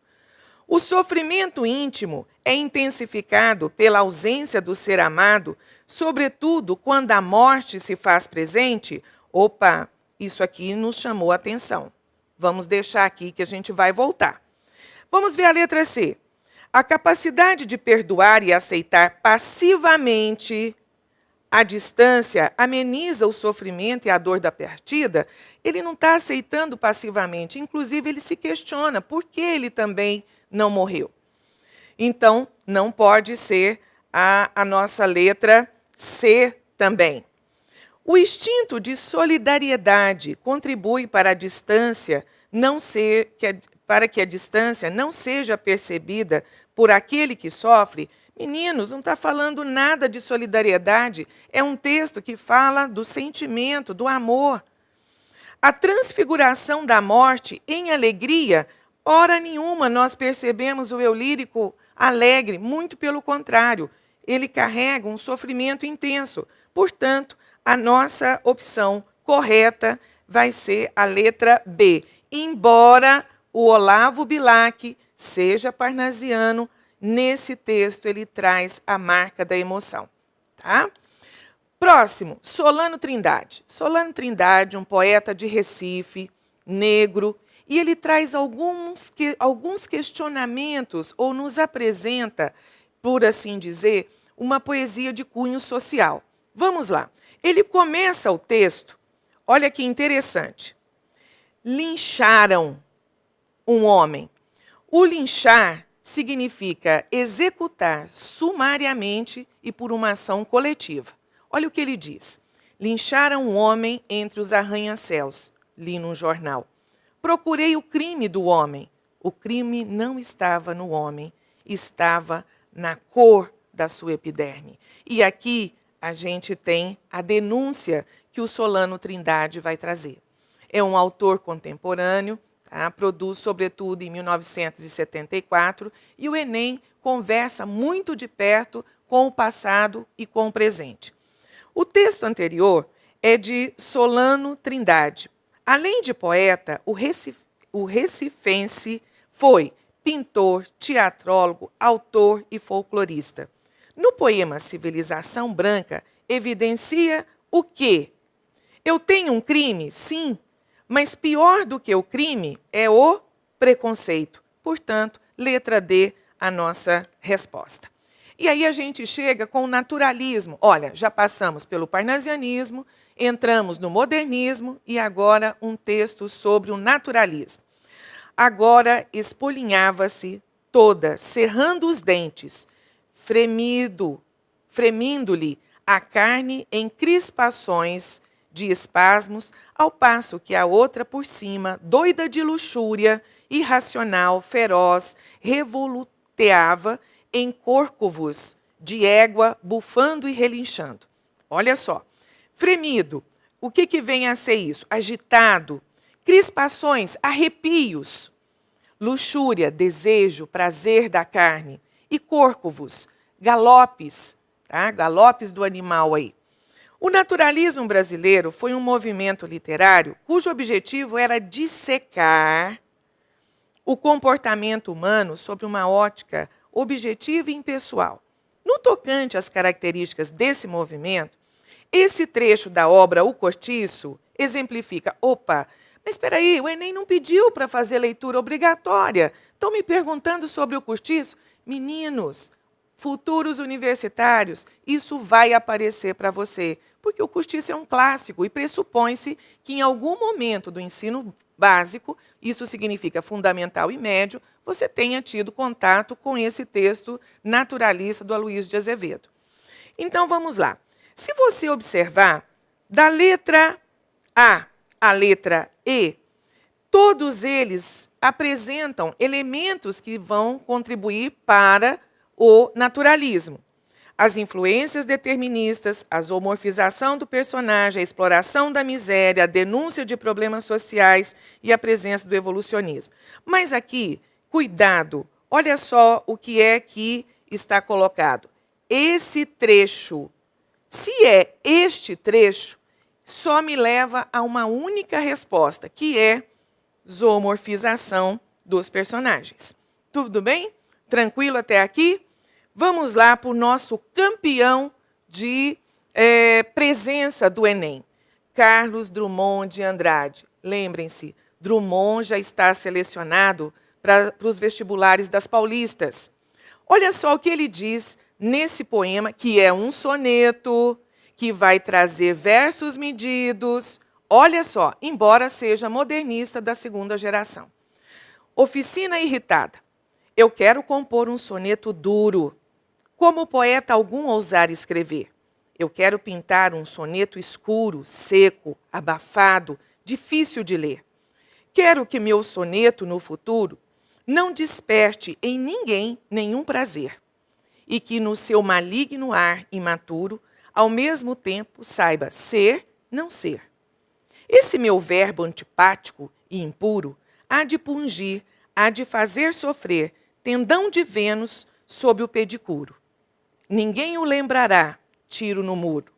O sofrimento íntimo é intensificado pela ausência do ser amado, sobretudo quando a morte se faz presente. Opa, isso aqui nos chamou a atenção. Vamos deixar aqui que a gente vai voltar. Vamos ver a letra C. A capacidade de perdoar e aceitar passivamente a distância ameniza o sofrimento e a dor da partida. Ele não está aceitando passivamente. Inclusive, ele se questiona por que ele também não morreu. Então, não pode ser a nossa letra C também. O instinto de solidariedade contribui para a distância para que a distância não seja percebida por aquele que sofre. Meninos, não está falando nada de solidariedade, é um texto que fala do sentimento, do amor. A transfiguração da morte em alegria, hora nenhuma nós percebemos o eu lírico alegre, muito pelo contrário, ele carrega um sofrimento intenso. Portanto, a nossa opção correta vai ser a letra B. Embora o Olavo Bilac seja parnasiano, nesse texto ele traz a marca da emoção. Tá? Próximo, Solano Trindade. Solano Trindade, um poeta de Recife, negro, e ele traz alguns questionamentos, ou nos apresenta, por assim dizer, uma poesia de cunho social. Vamos lá. Ele começa o texto, olha que interessante. Lincharam um homem. O linchar significa executar sumariamente e por uma ação coletiva. Olha o que ele diz. Lincharam um homem entre os arranha-céus. Li num jornal. Procurei o crime do homem. O crime não estava no homem, estava na cor da sua epiderme. E aqui a gente tem a denúncia que o Solano Trindade vai trazer. É um autor contemporâneo, tá? Produz, sobretudo, em 1974, e o Enem conversa muito de perto com o passado e com o presente. O texto anterior é de Solano Trindade. Além de poeta, o recifense foi pintor, teatrólogo, autor e folclorista. No poema Civilização Branca, evidencia o quê? Eu tenho um crime? Sim, mas pior do que o crime é o preconceito. Portanto, letra D, a nossa resposta. E aí a gente chega com o naturalismo. Olha, já passamos pelo parnasianismo, entramos no modernismo e agora um texto sobre o naturalismo. Agora espolinhava-se toda, cerrando os dentes, fremindo-lhe a carne em crispações de espasmos, ao passo que a outra por cima, doida de luxúria, irracional, feroz, revoluteava em córcovos de égua, bufando e relinchando. Olha só, fremido, o que vem a ser isso? Agitado, crispações, arrepios, luxúria, desejo, prazer da carne, e córcovos, galopes, tá? Galopes do animal aí. O naturalismo brasileiro foi um movimento literário cujo objetivo era dissecar o comportamento humano sob uma ótica objetiva e impessoal. No tocante às características desse movimento, esse trecho da obra O Cortiço exemplifica, opa, mas espera aí, o Enem não pediu para fazer leitura obrigatória. Estão me perguntando sobre o cortiço? Meninos, futuros universitários, isso vai aparecer para você, porque o cortiço é um clássico e pressupõe-se que em algum momento do ensino básico, isso significa fundamental e médio, você tenha tido contato com esse texto naturalista do Aloysio de Azevedo. Então, vamos lá. Se você observar, da letra A à letra E, todos eles apresentam elementos que vão contribuir para o naturalismo. As influências deterministas, a zoomorfização do personagem, a exploração da miséria, a denúncia de problemas sociais e a presença do evolucionismo. Mas aqui, cuidado, olha só o que é que está colocado. Esse trecho, se é este trecho, só me leva a uma única resposta, que é zoomorfização dos personagens. Tudo bem? Tranquilo até aqui? Vamos lá para o nosso campeão de presença do Enem, Carlos Drummond de Andrade. Lembrem-se, Drummond já está selecionado para os vestibulares das paulistas. Olha só o que ele diz nesse poema, que é um soneto, que vai trazer versos medidos. Olha só, embora seja modernista da segunda geração. Oficina irritada. Eu quero compor um soneto duro, como poeta algum ousar escrever. Eu quero pintar um soneto escuro, seco, abafado, difícil de ler. Quero que meu soneto, no futuro, não desperte em ninguém nenhum prazer, e que no seu maligno ar imaturo, ao mesmo tempo, saiba ser, não ser. Esse meu verbo antipático e impuro há de pungir, há de fazer sofrer tendão de Vênus sob o pedicuro. Ninguém o lembrará, tiro no muro,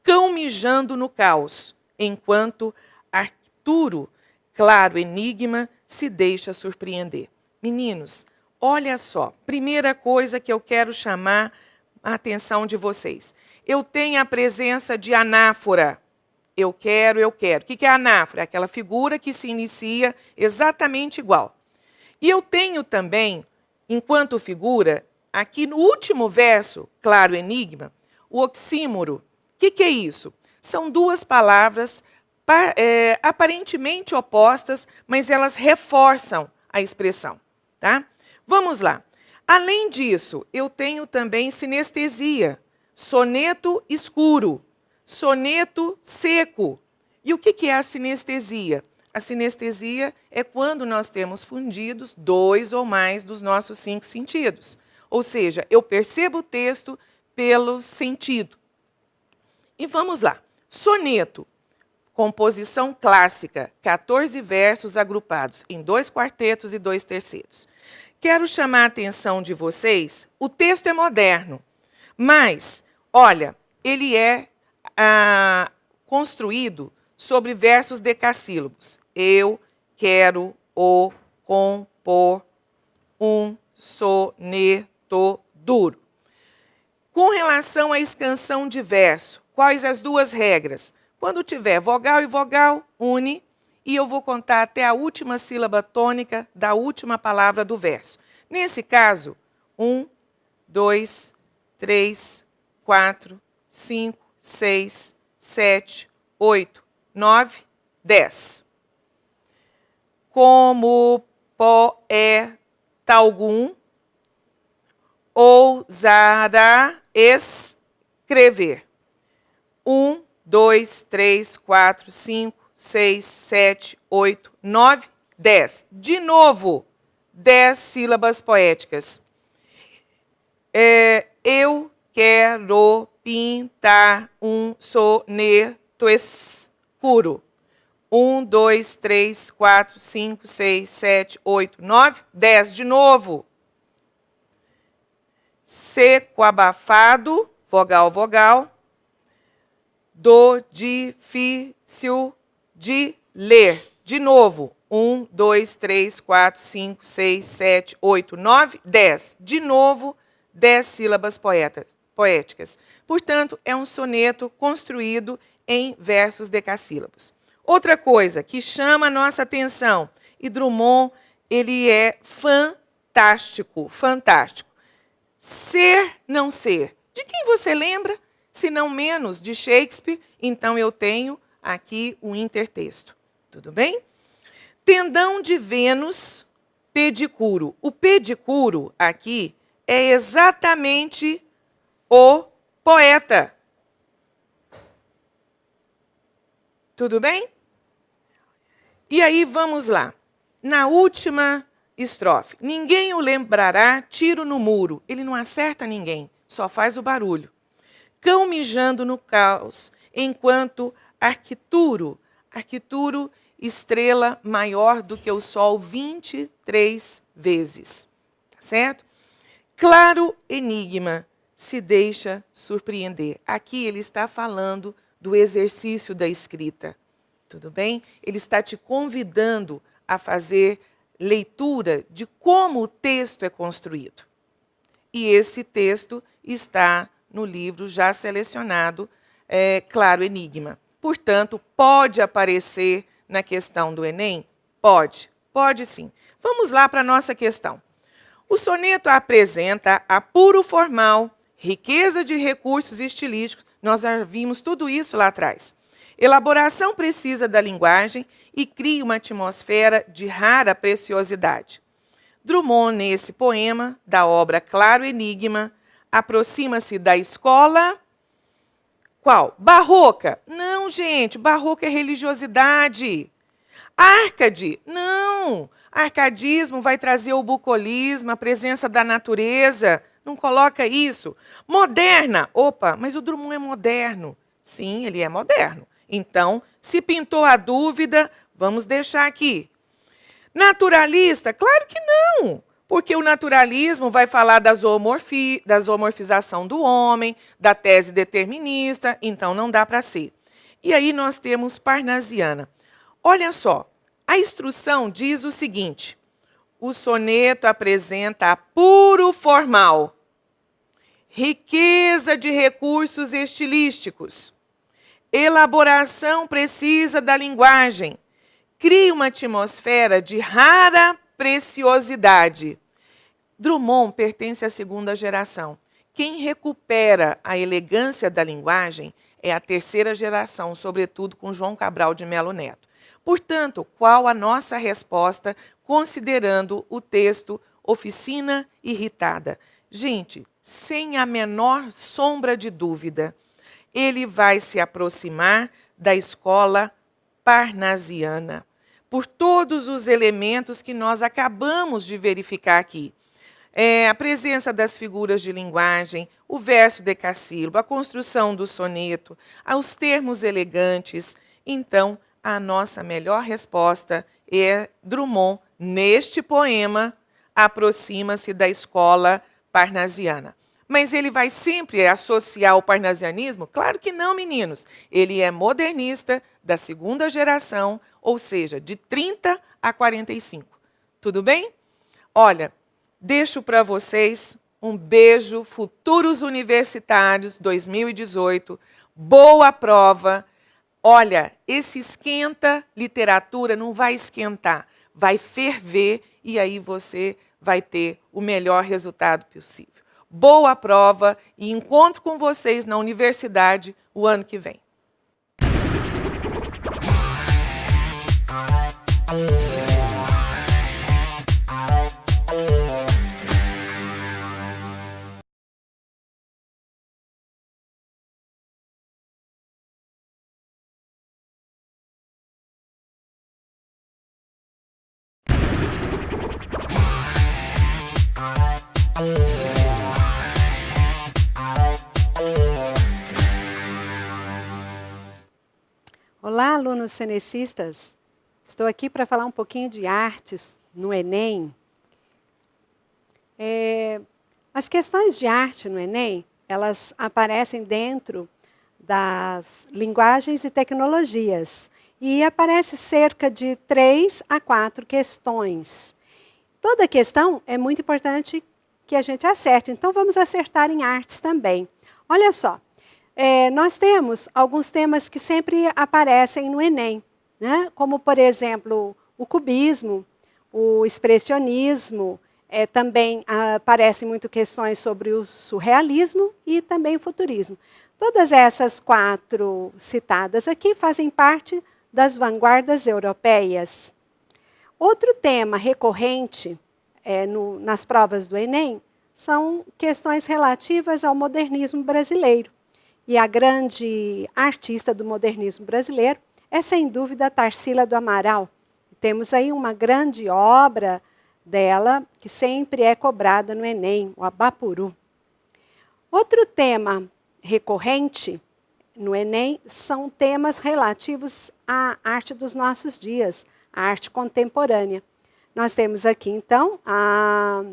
cão mijando no caos, enquanto Arturo, claro enigma, se deixa surpreender. Meninos, olha só, primeira coisa que eu quero chamar a atenção de vocês. Eu tenho a presença de anáfora. Eu quero, eu quero. O que é anáfora? É aquela figura que se inicia exatamente igual. E eu tenho também, enquanto figura, aqui no último verso, claro, enigma, o oxímoro. O que é isso? São duas palavras aparentemente opostas, mas elas reforçam a expressão. Tá? Vamos lá. Além disso, eu tenho também sinestesia. Soneto escuro, soneto seco. E o que é a sinestesia? A sinestesia é quando nós temos fundidos 2 ou mais dos nossos 5 sentidos. Ou seja, eu percebo o texto pelo sentido. E vamos lá. Soneto. Composição clássica, 14 versos agrupados em 2 quartetos e 2 tercetos. Quero chamar a atenção de vocês, o texto é moderno, mas, olha, ele é construído sobre versos decassílabos. Eu quero o compor um soneto duro. Com relação à escansão de verso, quais as 2 regras? Quando tiver vogal e vogal, une, e eu vou contar até a última sílaba tônica da última palavra do verso. Nesse caso, 1, 2, 3, 4, 5, 6, 7, 8, 9, 10. Como poeta algum ousará escrever. 1, 2, 3, 4, 5, 6, 7, 8, 9, 10. De novo, 10 sílabas poéticas. Eu quero pintar um soneto escuro. 1, 2, 3, 4, 5, 6, 7, 8, 9, 10. De novo. Seco abafado, vogal, vogal. Do difícil de ler. De novo. 1, 2, 3, 4, 5, 6, 7, 8, 9, 10. De novo, 10 sílabas poéticas. Portanto, é um soneto construído em versos decassílabos. Outra coisa que chama a nossa atenção, e Drummond, ele é fantástico, fantástico. Ser, não ser. De quem você lembra? Se não menos de Shakespeare, então eu tenho aqui o intertexto. Tudo bem? Tendão de Vênus, pedicuro. O pedicuro aqui é exatamente o poeta. Tudo bem? E aí vamos lá. Na última estrofe. Ninguém o lembrará, tiro no muro. Ele não acerta ninguém, só faz o barulho. Cão mijando no caos, enquanto arquituro, estrela maior do que o sol 23 vezes. Tá certo? Claro enigma, se deixa surpreender. Aqui ele está falando do exercício da escrita. Tudo bem? Ele está te convidando a fazer leitura de como o texto é construído. E esse texto está no livro já selecionado, Claro Enigma. Portanto, pode aparecer na questão do Enem? Pode, pode sim. Vamos lá para a nossa questão. O soneto apresenta apuro formal, riqueza de recursos estilísticos, nós já vimos tudo isso lá atrás. Elaboração precisa da linguagem e cria uma atmosfera de rara preciosidade. Drummond, nesse poema da obra Claro Enigma, aproxima-se da escola... Qual? Barroca? Não, gente, barroca é religiosidade. Árcade? Não. Arcadismo vai trazer o bucolismo, a presença da natureza. Não coloca isso. Moderna? Opa, mas o Drummond é moderno. Sim, ele é moderno. Então, se pintou a dúvida, vamos deixar aqui. Naturalista? Claro que não. Porque o naturalismo vai falar da zoomorfização do homem, da tese determinista, então não dá para ser. E aí nós temos parnasiana. Olha só, a instrução diz o seguinte: o soneto apresenta apuro formal, riqueza de recursos estilísticos, elaboração precisa da linguagem, cria uma atmosfera de rara preciosidade. Drummond pertence à segunda geração. Quem recupera a elegância da linguagem é a terceira geração, sobretudo com João Cabral de Melo Neto. Portanto, qual a nossa resposta considerando o texto Oficina Irritada? Gente, sem a menor sombra de dúvida, ele vai se aproximar da escola parnasiana, por todos os elementos que nós acabamos de verificar aqui. A presença das figuras de linguagem, o verso decassílabo, a construção do soneto, os termos elegantes Então, a nossa melhor resposta é Drummond, neste poema, aproxima-se da escola parnasiana. Mas ele vai sempre associar o parnasianismo? Claro que não, meninos. Ele é modernista da segunda geração, ou seja, de 30 a 45. Tudo bem? Olha, deixo para vocês um beijo, futuros universitários 2018, boa prova. Olha, esse esquenta literatura não vai esquentar, vai ferver e aí você vai ter o melhor resultado possível. Boa prova e encontro com vocês na universidade o ano que vem. Olá, alunos cenecistas. Estou aqui para falar um pouquinho de artes no Enem. As questões de arte no Enem, elas aparecem dentro das linguagens e tecnologias. E aparece cerca de 3 a 4 questões. Toda questão é muito importante que a gente acerte. Então, vamos acertar em artes também. Olha só. Nós temos alguns temas que sempre aparecem no Enem, né? Como, por exemplo, o cubismo, o expressionismo, também aparecem muito questões sobre o surrealismo e também o futurismo. Todas essas 4 citadas aqui fazem parte das vanguardas europeias. Outro tema recorrente nas provas do Enem são questões relativas ao modernismo brasileiro. E a grande artista do modernismo brasileiro é, sem dúvida, Tarsila do Amaral. Temos aí uma grande obra dela, que sempre é cobrada no Enem, o Abapuru. Outro tema recorrente no Enem são temas relativos à arte dos nossos dias, a arte contemporânea. Nós temos aqui, então, a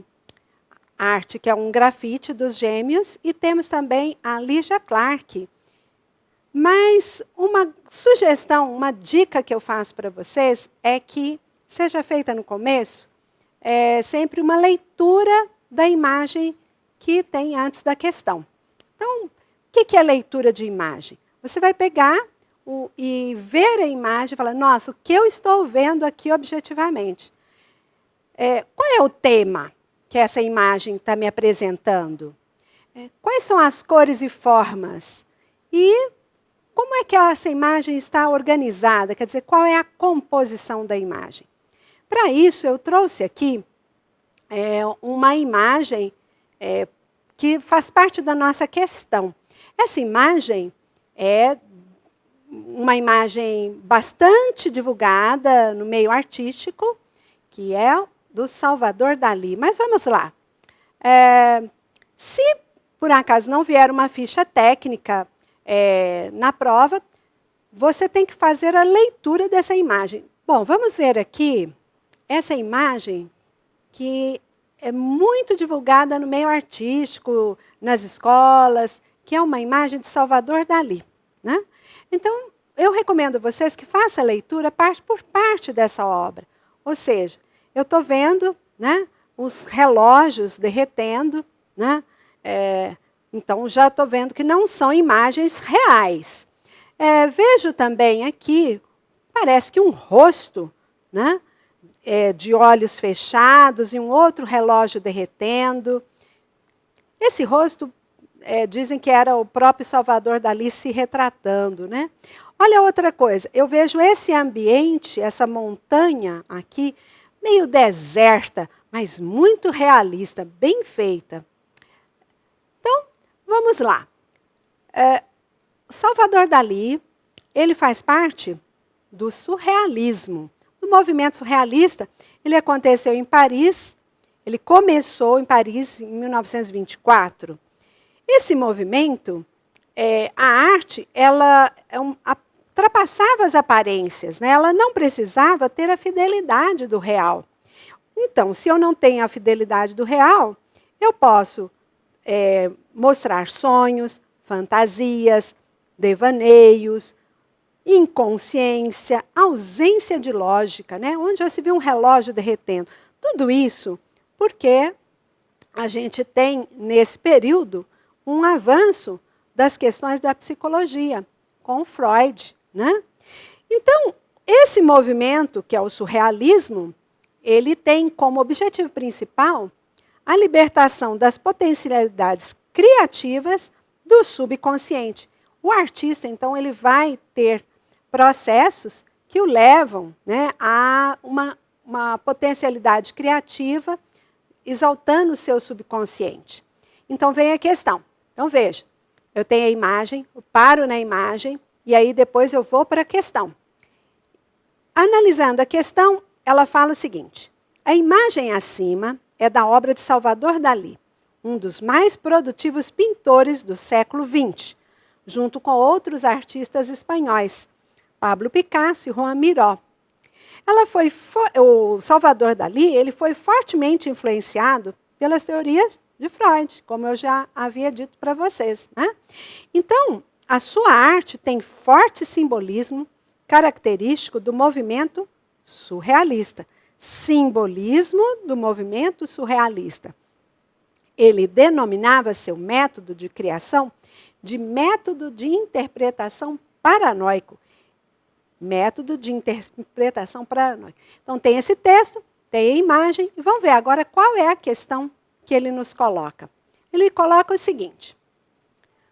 arte que é um grafite dos Gêmeos, e temos também a Lygia Clark. Mas uma sugestão, uma dica que eu faço para vocês é que seja feita no começo sempre uma leitura da imagem que tem antes da questão. Então, o que é leitura de imagem? Você vai pegar e ver a imagem e falar, nossa, o que eu estou vendo aqui objetivamente? Qual é o tema que essa imagem está me apresentando? Quais são as cores e formas? E como é que essa imagem está organizada? Quer dizer, qual é a composição da imagem? Para isso, eu trouxe aqui uma imagem que faz parte da nossa questão. Essa imagem é uma imagem bastante divulgada no meio artístico, que é do Salvador Dalí. Mas vamos lá. Se por acaso não vier uma ficha técnica na prova, você tem que fazer a leitura dessa imagem. Bom, vamos ver aqui essa imagem que é muito divulgada no meio artístico, nas escolas, que é uma imagem de Salvador Dalí, né? Então, eu recomendo a vocês que façam a leitura parte por parte dessa obra. Ou seja, eu estou vendo, né, os relógios derretendo, né? Então, já estou vendo que não são imagens reais. Vejo também aqui, parece que um rosto, né, de olhos fechados e um outro relógio derretendo. Esse rosto, dizem que era o próprio Salvador Dalí se retratando, né? Olha outra coisa, eu vejo esse ambiente, essa montanha aqui, meio deserta, mas muito realista, bem feita. Então, vamos lá. Salvador Dalí, ele faz parte do surrealismo. O movimento surrealista, ele aconteceu em Paris, ele começou em Paris em 1924. Esse movimento, a arte, ela ultrapassava as aparências, né? Ela não precisava ter a fidelidade do real. Então, se eu não tenho a fidelidade do real, eu posso mostrar sonhos, fantasias, devaneios, inconsciência, ausência de lógica, né? Onde já se viu um relógio derretendo. Tudo isso porque a gente tem, nesse período, um avanço das questões da psicologia, com Freud, né? Então, esse movimento, que é o surrealismo, ele tem como objetivo principal a libertação das potencialidades criativas do subconsciente. O artista, então, ele vai ter processos que o levam, né, a uma potencialidade criativa, exaltando o seu subconsciente. Então, vem a questão. Então, veja, eu tenho a imagem, eu paro na imagem, e aí depois eu vou para a questão. Analisando a questão, ela fala o seguinte: a imagem acima é da obra de Salvador Dalí, um dos mais produtivos pintores do século XX, junto com outros artistas espanhóis, Pablo Picasso e Juan Miró. O Salvador Dalí ele foi fortemente influenciado pelas teorias de Freud, como eu já havia dito para vocês, né? Então, a sua arte tem forte simbolismo característico do movimento surrealista. Simbolismo do movimento surrealista. Ele denominava seu método de criação de método de interpretação paranoico. Método de interpretação paranoica. Então, tem esse texto, tem a imagem, e vamos ver agora qual é a questão que ele nos coloca. Ele coloca o seguinte: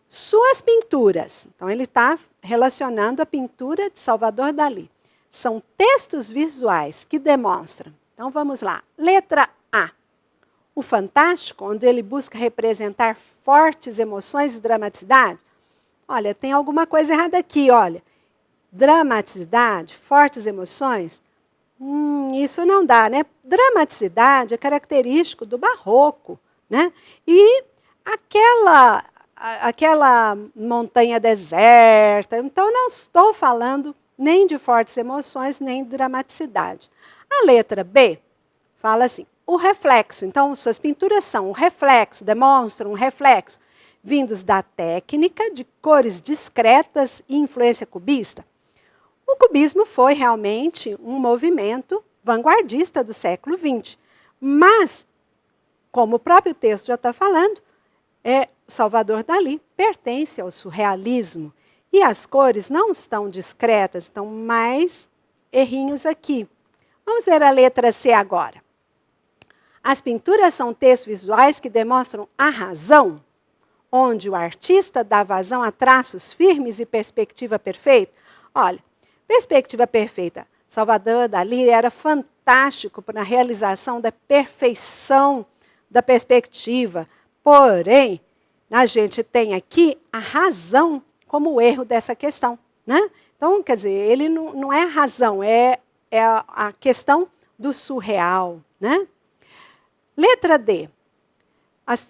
suas pinturas, então ele está relacionando a pintura de Salvador Dalí, são textos visuais que demonstram. Então, vamos lá. Letra A. O fantástico, onde ele busca representar fortes emoções e dramaticidade. Olha, tem alguma coisa errada aqui, olha. Dramaticidade, fortes emoções, isso não dá, né? Dramaticidade é característico do barroco, né? E aquela montanha deserta, então não estou falando nem de fortes emoções, nem de dramaticidade. A letra B fala assim, o reflexo. Então, suas pinturas são o reflexo, demonstram um reflexo, vindos da técnica de cores discretas e influência cubista. O cubismo foi realmente um movimento vanguardista do século XX. Mas, como o próprio texto já está falando, Salvador Dalí pertence ao surrealismo. E as cores não estão discretas, estão mais errinhos aqui. Vamos ver a letra C agora. As pinturas são textos visuais que demonstram a razão, onde o artista dá vazão a traços firmes e perspectiva perfeita. Olha, perspectiva perfeita. Salvador Dalí era fantástico na realização da perfeição da perspectiva. Porém, a gente tem aqui a razão como o erro dessa questão, né? Então, quer dizer, ele não é a razão, é a questão do surreal, né? Letra D.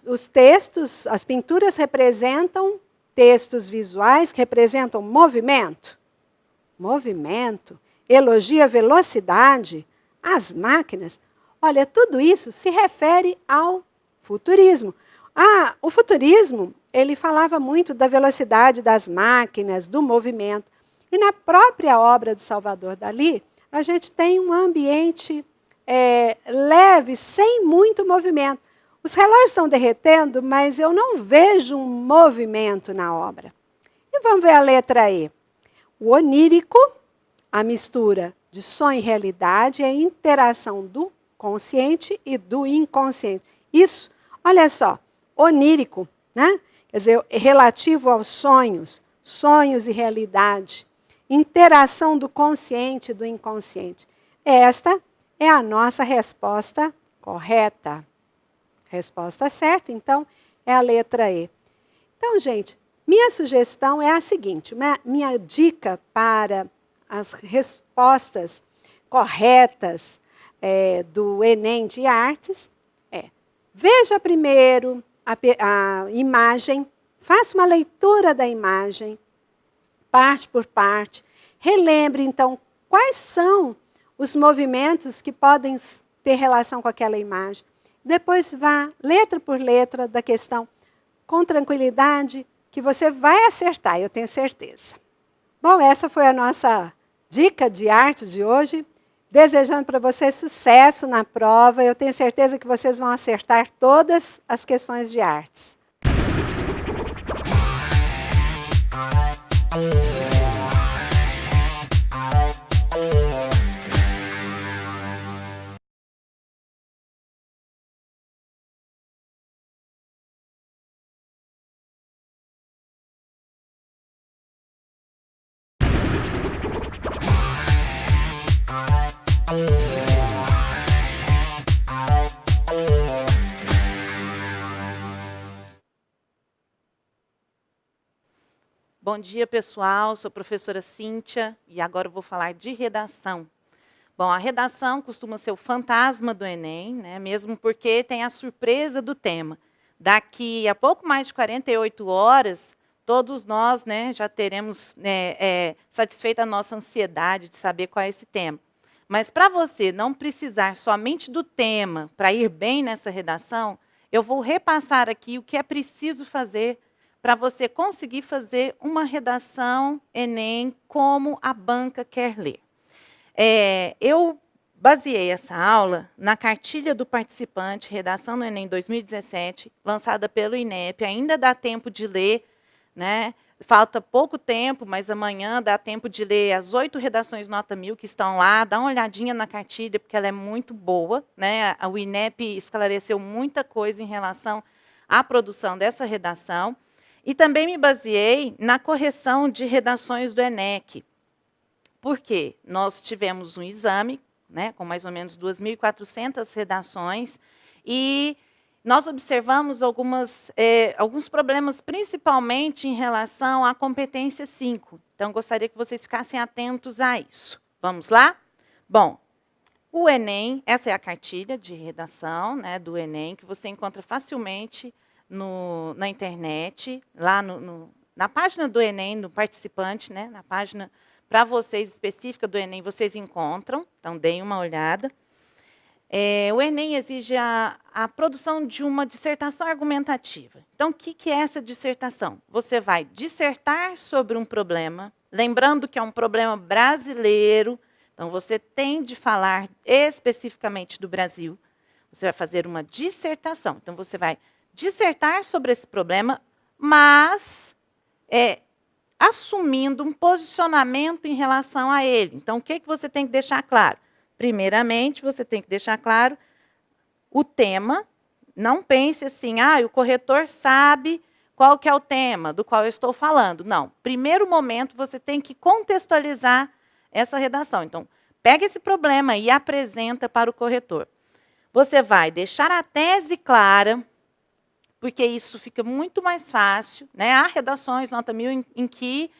Os textos, as pinturas representam textos visuais que representam movimento. Movimento, elogia a velocidade, as máquinas. Olha, tudo isso se refere ao futurismo. O futurismo, ele falava muito da velocidade das máquinas, do movimento. E na própria obra de Salvador Dalí, a gente tem um ambiente leve, sem muito movimento. Os relógios estão derretendo, mas eu não vejo um movimento na obra. E vamos ver a letra E. O onírico, a mistura de sonho e realidade, é a interação do consciente e do inconsciente. Isso, olha só, onírico, né? Quer dizer, relativo aos sonhos, sonhos e realidade, interação do consciente e do inconsciente. Esta é a nossa resposta correta. Resposta certa, então, é a letra E. Então, gente, minha sugestão é a seguinte, minha dica para as respostas corretas do Enem de Artes veja primeiro a imagem, faça uma leitura da imagem, parte por parte, Relembre, então, quais são os movimentos que podem ter relação com aquela imagem. Depois vá, letra por letra, da questão, com tranquilidade, que você vai acertar, eu tenho certeza. Bom, essa foi a nossa dica de arte de hoje. Desejando para vocês sucesso na prova. Eu tenho certeza que vocês vão acertar todas as questões de artes. Bom dia, pessoal. Sou a professora Cíntia e agora eu vou falar de redação. Bom, a redação costuma ser o fantasma do Enem, né? Mesmo porque tem a surpresa do tema. Daqui a pouco mais de 48 horas, todos nós, né, já teremos satisfeita a nossa ansiedade de saber qual é esse tema. Mas para você não precisar somente do tema para ir bem nessa redação, eu vou repassar aqui o que é preciso fazer para você conseguir fazer uma redação Enem como a banca quer ler. Eu baseei essa aula na cartilha do participante, redação no Enem 2017, lançada pelo INEP. Ainda dá tempo de ler, né? Falta pouco tempo, mas amanhã dá tempo de ler as 8 redações nota 1000 que estão lá. Dá uma olhadinha na cartilha, porque ela é muito boa, né? O INEP esclareceu muita coisa em relação à produção dessa redação. E também me baseei na correção de redações do ENEC. Por quê? Nós tivemos um exame, né, com mais ou menos 2.400 redações, e nós observamos alguns problemas, principalmente em relação à competência 5. Então, gostaria que vocês ficassem atentos a isso. Vamos lá? Bom, o Enem, essa é a cartilha de redação, né, do Enem, que você encontra facilmente na internet, lá na página do Enem, no participante, né, na página para vocês específica do Enem, vocês encontram, então deem uma olhada. O Enem exige a produção de uma dissertação argumentativa. Então, o que é essa dissertação? Você vai dissertar sobre um problema, lembrando que é um problema brasileiro, então você tem de falar especificamente do Brasil. Você vai fazer uma dissertação, então você vai dissertar sobre esse problema, mas assumindo um posicionamento em relação a ele. Então, o que você tem que deixar claro? Primeiramente, você tem que deixar claro o tema. Não pense assim, o corretor sabe qual que é o tema do qual eu estou falando. Não. Primeiro momento, você tem que contextualizar essa redação. Então, pega esse problema e apresenta para o corretor. Você vai deixar a tese clara, porque isso fica muito mais fácil, né? Há redações, nota 1000, em que,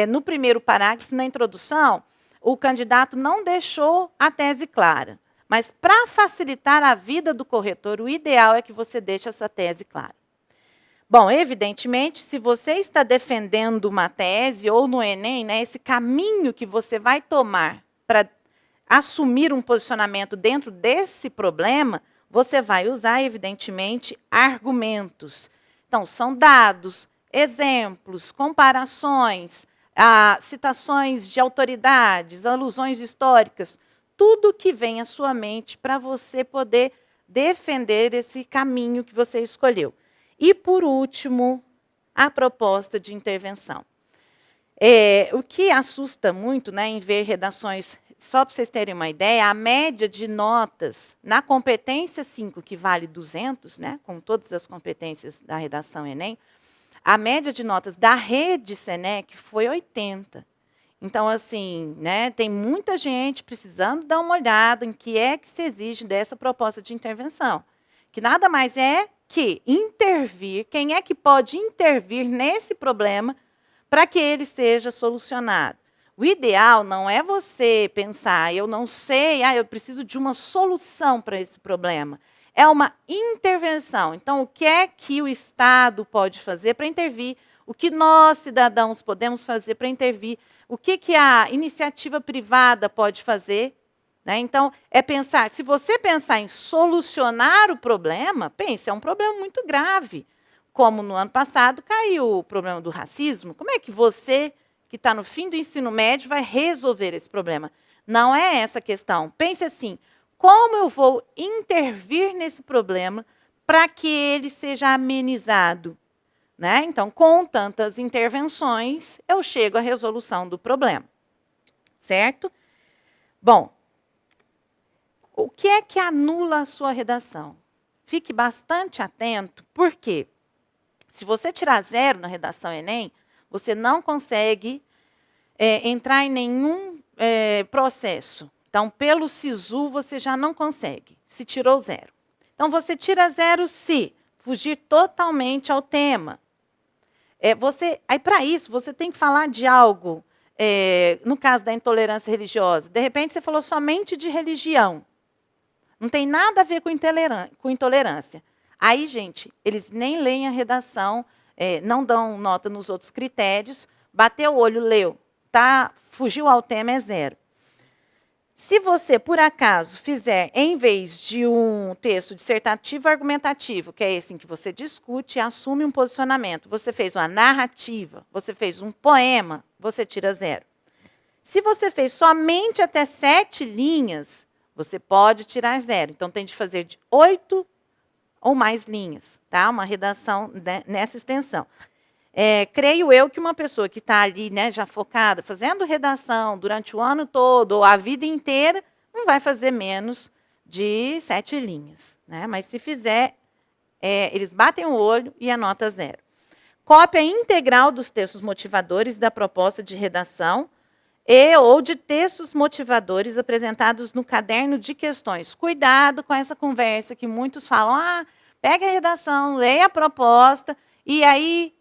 no primeiro parágrafo, na introdução, o candidato não deixou a tese clara. Mas, para facilitar a vida do corretor, o ideal é que você deixe essa tese clara. Bom, evidentemente, se você está defendendo uma tese, ou no Enem, né, esse caminho que você vai tomar para assumir um posicionamento dentro desse problema, você vai usar, evidentemente, argumentos. Então, são dados, exemplos, comparações, citações de autoridades, alusões históricas, tudo que vem à sua mente para você poder defender esse caminho que você escolheu. E, por último, a proposta de intervenção. O que assusta muito, né, em ver redações. Só para vocês terem uma ideia, a média de notas na competência 5, que vale 200, né, com todas as competências da redação Enem, a média de notas da rede Senec foi 80. Então, assim, né, tem muita gente precisando dar uma olhada em que é que se exige dessa proposta de intervenção. Que nada mais é que intervir, quem é que pode intervir nesse problema para que ele seja solucionado. O ideal não é você pensar, eu não sei, eu preciso de uma solução para esse problema. É uma intervenção. Então, o que é que o Estado pode fazer para intervir? O que nós, cidadãos, podemos fazer para intervir? O que a iniciativa privada pode fazer? Né? Então, é pensar, se você pensar em solucionar o problema, pense, é um problema muito grave. Como no ano passado caiu o problema do racismo, como é que você, que está no fim do ensino médio, vai resolver esse problema? Não é essa a questão. Pense assim, como eu vou intervir nesse problema para que ele seja amenizado? Né? Então, com tantas intervenções, eu chego à resolução do problema. Certo? Bom, o que é que anula a sua redação? Fique bastante atento, porque se você tirar 0 na redação Enem, você não consegue entrar em nenhum processo. Então, pelo SISU, você já não consegue, se tirou 0. Então, você tira 0 se fugir totalmente ao tema. Aí, para isso, você tem que falar de algo, no caso da intolerância religiosa. De repente, você falou somente de religião. Não tem nada a ver com intolerância. Aí, gente, eles nem leem a redação, não dão nota nos outros critérios, bateu o olho, leu, tá, fugiu ao tema, é 0. Se você, por acaso, fizer, em vez de um texto dissertativo argumentativo, que é esse em que você discute e assume um posicionamento, você fez uma narrativa, você fez um poema, você tira 0. Se você fez somente até 7 linhas, você pode tirar 0. Então, tem de fazer de 8 ou mais linhas, tá? Uma redação nessa extensão. Creio eu que uma pessoa que está ali, né, já focada, fazendo redação durante o ano todo ou a vida inteira, não vai fazer menos de 7 linhas. Né? Mas se fizer, eles batem o olho e a nota 0. Cópia integral dos textos motivadores da proposta de redação ou de textos motivadores apresentados no caderno de questões. Cuidado com essa conversa que muitos falam, pega a redação, leia a proposta, e aí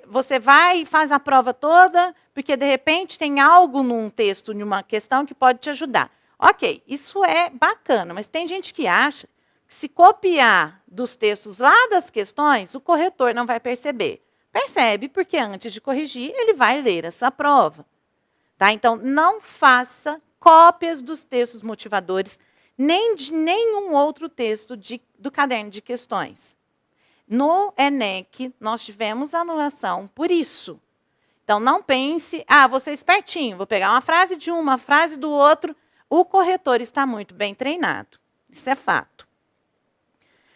você vai e faz a prova toda, porque, de repente, tem algo num texto, numa questão, que pode te ajudar. Ok, isso é bacana, mas tem gente que acha que se copiar dos textos lá das questões, o corretor não vai perceber. Percebe, porque antes de corrigir, ele vai ler essa prova. Tá? Então, não faça cópias dos textos motivadores, nem de nenhum outro texto do caderno de questões. No ENEC, nós tivemos anulação por isso. Então, não pense, vou ser espertinho, vou pegar uma frase de uma frase do outro. O corretor está muito bem treinado. Isso é fato.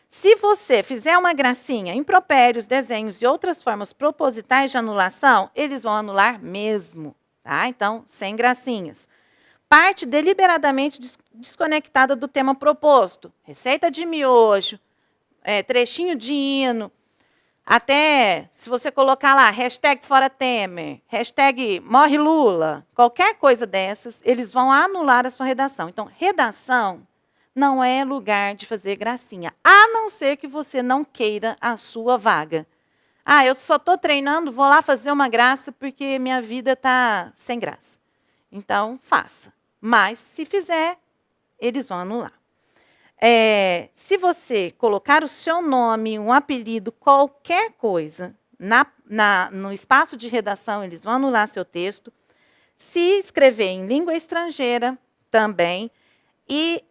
Se você fizer uma gracinha, impropérios, desenhos e outras formas propositais de anulação, eles vão anular mesmo. Tá? Então, sem gracinhas. Parte deliberadamente desconectada do tema proposto. Receita de miojo, trechinho de hino. Até, se você colocar lá, hashtag fora Temer, hashtag morre Lula, qualquer coisa dessas, eles vão anular a sua redação. Então, redação não é lugar de fazer gracinha, a não ser que você não queira a sua vaga. Eu só estou treinando, vou lá fazer uma graça porque minha vida está sem graça. Então, faça. Mas, se fizer, eles vão anular. Se você colocar o seu nome, um apelido, qualquer coisa, no espaço de redação, eles vão anular seu texto. Se escrever em língua estrangeira, também. E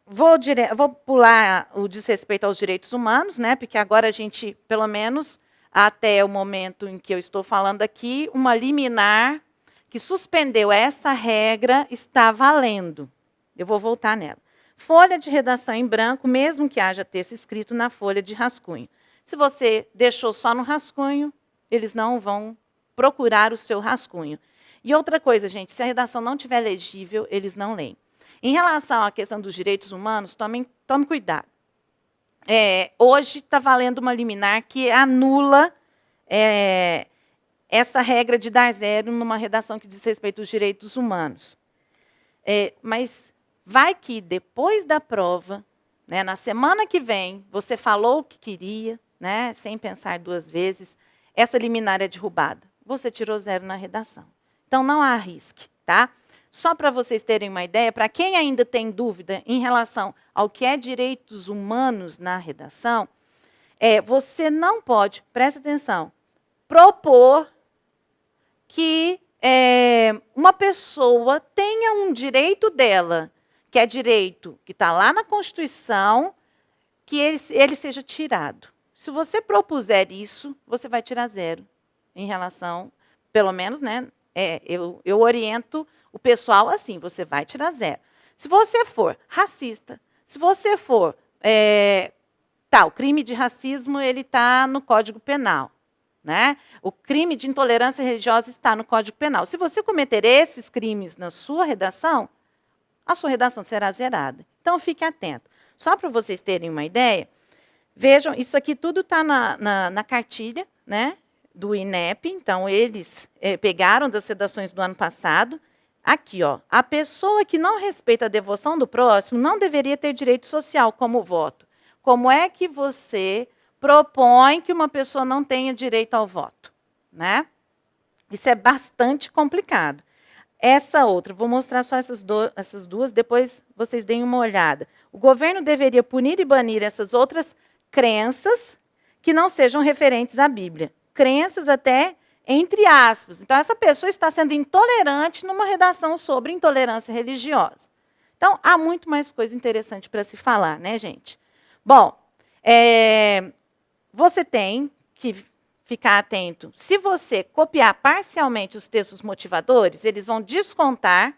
vou pular o desrespeito aos direitos humanos, né, porque agora a gente, pelo menos, até o momento em que eu estou falando aqui, uma liminar que suspendeu essa regra está valendo. Eu vou voltar nela. Folha de redação em branco, mesmo que haja texto escrito na folha de rascunho. Se você deixou só no rascunho, eles não vão procurar o seu rascunho. E outra coisa, gente, se a redação não estiver legível, eles não leem. Em relação à questão dos direitos humanos, tome cuidado. Hoje está valendo uma liminar que anula essa regra de dar 0 numa redação que diz respeito aos direitos humanos. Mas vai que depois da prova, né, na semana que vem, você falou o que queria, né, sem pensar 2 vezes, essa liminar é derrubada. Você tirou 0 na redação. Então, não arrisque. Tá? Só para vocês terem uma ideia, para quem ainda tem dúvida em relação ao que é direitos humanos na redação, você não pode, presta atenção, propor que uma pessoa tenha um direito dela, que é direito que está lá na Constituição, que ele seja tirado. Se você propuser isso, você vai tirar 0 em relação, pelo menos, né? Eu oriento o pessoal assim, você vai tirar 0. Se você for racista, se você for... o crime de racismo ele está no Código Penal. Né? O crime de intolerância religiosa está no Código Penal. Se você cometer esses crimes na sua redação, a sua redação será zerada. Então, fique atento. Só para vocês terem uma ideia, vejam, isso aqui tudo está na cartilha, né, do INEP. Então, eles pegaram das redações do ano passado. Aqui, ó, a pessoa que não respeita a devoção do próximo não deveria ter direito social como voto. Como é que você propõe que uma pessoa não tenha direito ao voto? Né? Isso é bastante complicado. Essa outra, vou mostrar só essas duas, depois vocês deem uma olhada. O governo deveria punir e banir essas outras crenças que não sejam referentes à Bíblia. Crenças até entre aspas. Então, essa pessoa está sendo intolerante numa redação sobre intolerância religiosa. Então, há muito mais coisa interessante para se falar, né, gente? Bom, você tem que ficar atento. Se você copiar parcialmente os textos motivadores, eles vão descontar,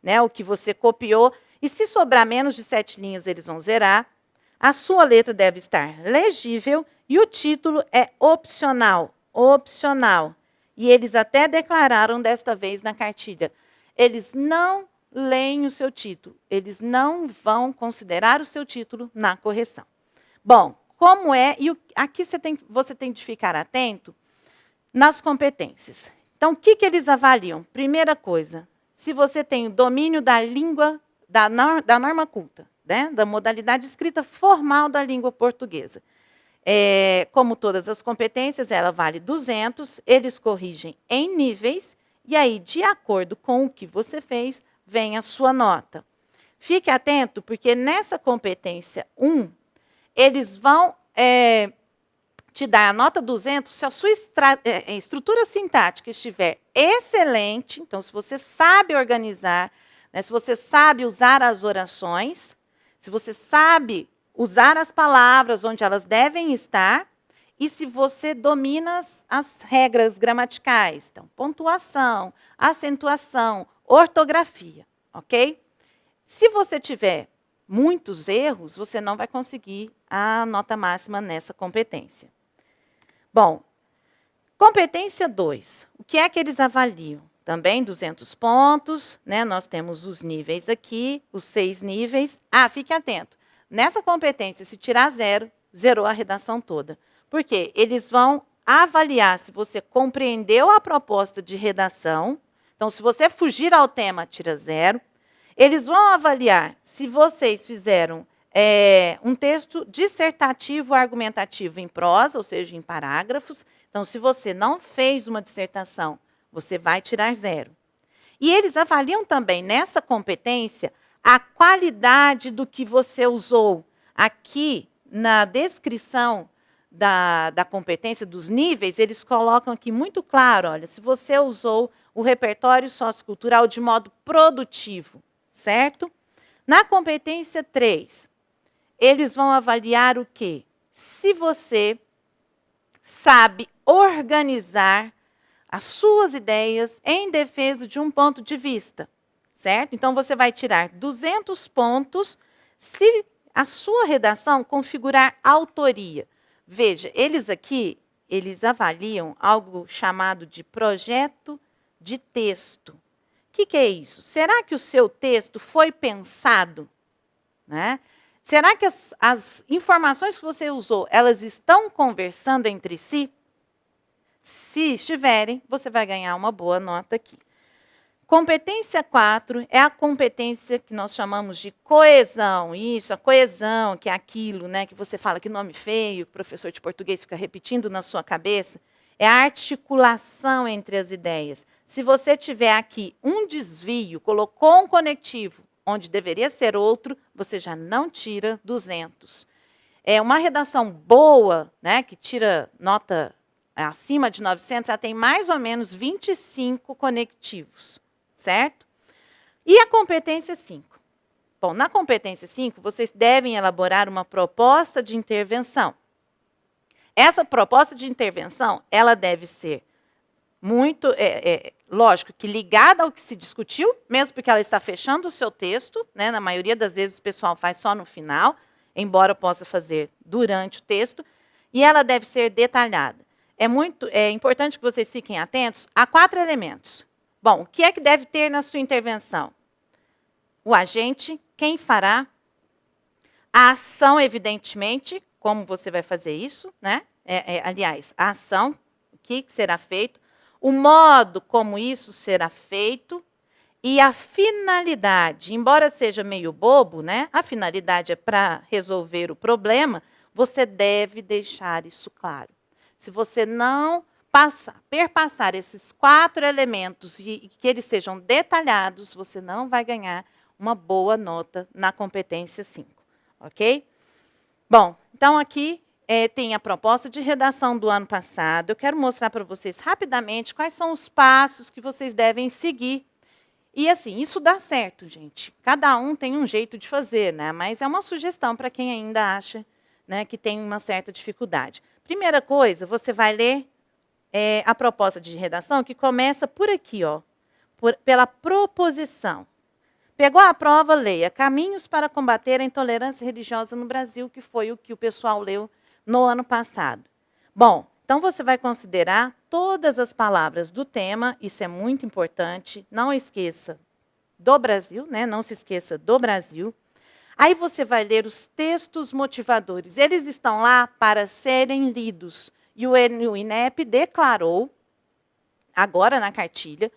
né, o que você copiou, e se sobrar menos de 7 linhas, eles vão zerar. A sua letra deve estar legível e o título é opcional. Opcional. E eles até declararam desta vez na cartilha, eles não leem o seu título, eles não vão considerar o seu título na correção. Bom, como é, e aqui você tem de ficar atento nas competências. Então, o que eles avaliam? Primeira coisa, se você tem o domínio da língua, da norma culta, né? Da modalidade escrita formal da língua portuguesa. Como todas as competências, ela vale 200, eles corrigem em níveis, e aí, de acordo com o que você fez, vem a sua nota. Fique atento, porque nessa competência 1, eles vão te dar a nota 200 se a sua estrutura sintática estiver excelente. Então, se você sabe organizar, né, se você sabe usar as orações, se você sabe usar as palavras onde elas devem estar, e se você domina as regras gramaticais. Então, pontuação, acentuação, ortografia, ok? Se você tiver muitos erros, você não vai conseguir a nota máxima nessa competência. Bom, competência 2. O que é que eles avaliam? Também 200 pontos, né? Nós temos os níveis aqui, os 6 níveis. Fique atento. Nessa competência, se tirar 0, zerou a redação toda. Por quê? Eles vão avaliar se você compreendeu a proposta de redação. Então, se você fugir ao tema, tira 0. Eles vão avaliar se vocês fizeram um texto dissertativo argumentativo em prosa, ou seja, em parágrafos. Então, se você não fez uma dissertação, você vai tirar 0. E eles avaliam também, nessa competência, a qualidade do que você usou. Aqui, na descrição da competência, dos níveis, eles colocam aqui muito claro, olha, se você usou o repertório sociocultural de modo produtivo, certo? Na competência 3, eles vão avaliar o quê? Se você sabe organizar as suas ideias em defesa de um ponto de vista, certo? Então, você vai tirar 200 pontos se a sua redação configurar autoria. Veja, eles aqui, eles avaliam algo chamado de projeto de texto. O que é isso? Será que o seu texto foi pensado? Né? Será que as informações que você usou, elas estão conversando entre si? Se estiverem, você vai ganhar uma boa nota aqui. Competência 4 é a competência que nós chamamos de coesão. Isso, a coesão, que é aquilo, né, que você fala que nome feio, o professor de português fica repetindo na sua cabeça. É a articulação entre as ideias. Se você tiver aqui um desvio, colocou um conectivo onde deveria ser outro, você já não tira 200. É uma redação boa, né, que tira nota acima de 900, ela tem mais ou menos 25 conectivos, certo? E a competência 5? Bom, na competência 5, vocês devem elaborar uma proposta de intervenção. Essa proposta de intervenção, ela deve ser muito, lógico, que ligada ao que se discutiu, mesmo porque ela está fechando o seu texto, né? Na maioria das vezes o pessoal faz só no final, embora possa fazer durante o texto, e ela deve ser detalhada. É importante que vocês fiquem atentos a 4 elementos. Bom, o que é que deve ter na sua intervenção? O agente, quem fará, a ação, evidentemente, como você vai fazer isso, né? Aliás, a ação, o que será feito, o modo como isso será feito e a finalidade. Embora seja meio bobo, né? A finalidade é para resolver o problema, você deve deixar isso claro. Se você não perpassar esses 4 elementos e que eles sejam detalhados, você não vai ganhar uma boa nota na competência 5, ok? Bom, então aqui tem a proposta de redação do ano passado. Eu quero mostrar para vocês rapidamente quais são os passos que vocês devem seguir. E assim, isso dá certo, gente. Cada um tem um jeito de fazer, né? Mas é uma sugestão para quem ainda acha, né, que tem uma certa dificuldade. Primeira coisa, você vai ler a proposta de redação, que começa por aqui, ó, pela proposição. Pegou a prova, leia Caminhos para combater a intolerância religiosa no Brasil, que foi o que o pessoal leu no ano passado. Bom, então você vai considerar todas as palavras do tema, isso é muito importante, não esqueça do Brasil, né? Não se esqueça do Brasil. Aí você vai ler os textos motivadores, eles estão lá para serem lidos. E o INEP declarou, agora na cartilha,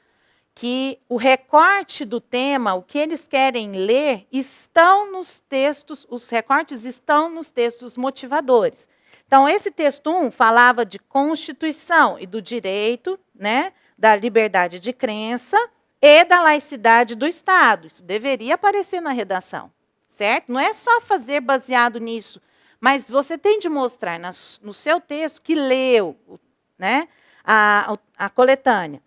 que o recorte do tema, o que eles querem ler, estão nos textos, os recortes estão nos textos motivadores. Então, esse texto 1 falava de Constituição e do direito, né, da liberdade de crença e da laicidade do Estado. Isso deveria aparecer na redação, certo? Não é só fazer baseado nisso, mas você tem de mostrar no seu texto que leu, né, a coletânea.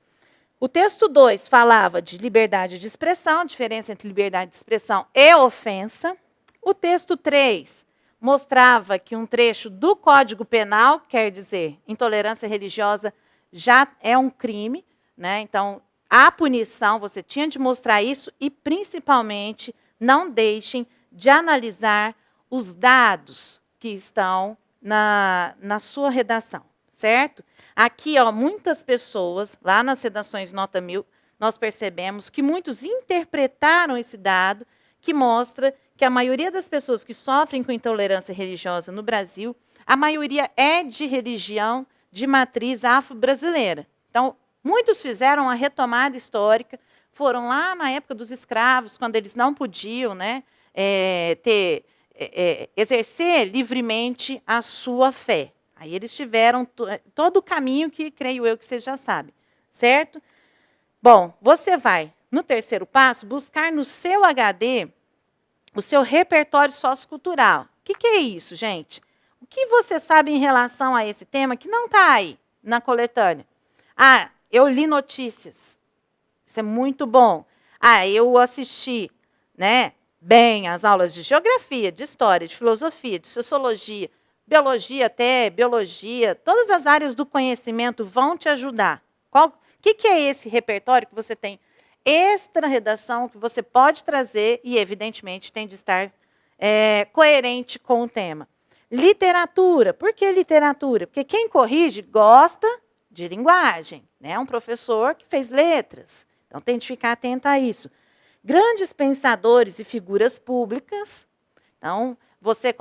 O texto 2 falava de liberdade de expressão, diferença entre liberdade de expressão e ofensa. O texto 3 mostrava que um trecho do Código Penal, quer dizer, intolerância religiosa já é um crime, né? Então, a punição, você tinha de mostrar isso e, principalmente, não deixem de analisar os dados que estão na sua redação, certo? Aqui, ó, muitas pessoas, lá nas redações nota 1000, nós percebemos que muitos interpretaram esse dado, que mostra que a maioria das pessoas que sofrem com intolerância religiosa no Brasil, a maioria é de religião de matriz afro-brasileira. Então, muitos fizeram a retomada histórica, foram lá na época dos escravos, quando eles não podiam, né, exercer livremente a sua fé. Aí eles tiveram todo o caminho que, creio eu, que vocês já sabem, certo? Bom, você vai, no terceiro passo, buscar no seu HD o seu repertório sociocultural. O que é isso, gente? O que você sabe em relação a esse tema que não está aí na coletânea? Ah, eu li notícias. Isso é muito bom. Ah, eu assisti, né, bem as aulas de geografia, de história, de filosofia, de sociologia, biologia, todas as áreas do conhecimento vão te ajudar. O que é esse repertório que você tem? Extra redação que você pode trazer e, evidentemente, tem de estar coerente com o tema. Literatura. Por que literatura? Porque quem corrige gosta de linguagem, né? Um professor que fez letras. Então, tem de ficar atento a isso. Grandes pensadores e figuras públicas. Então, você...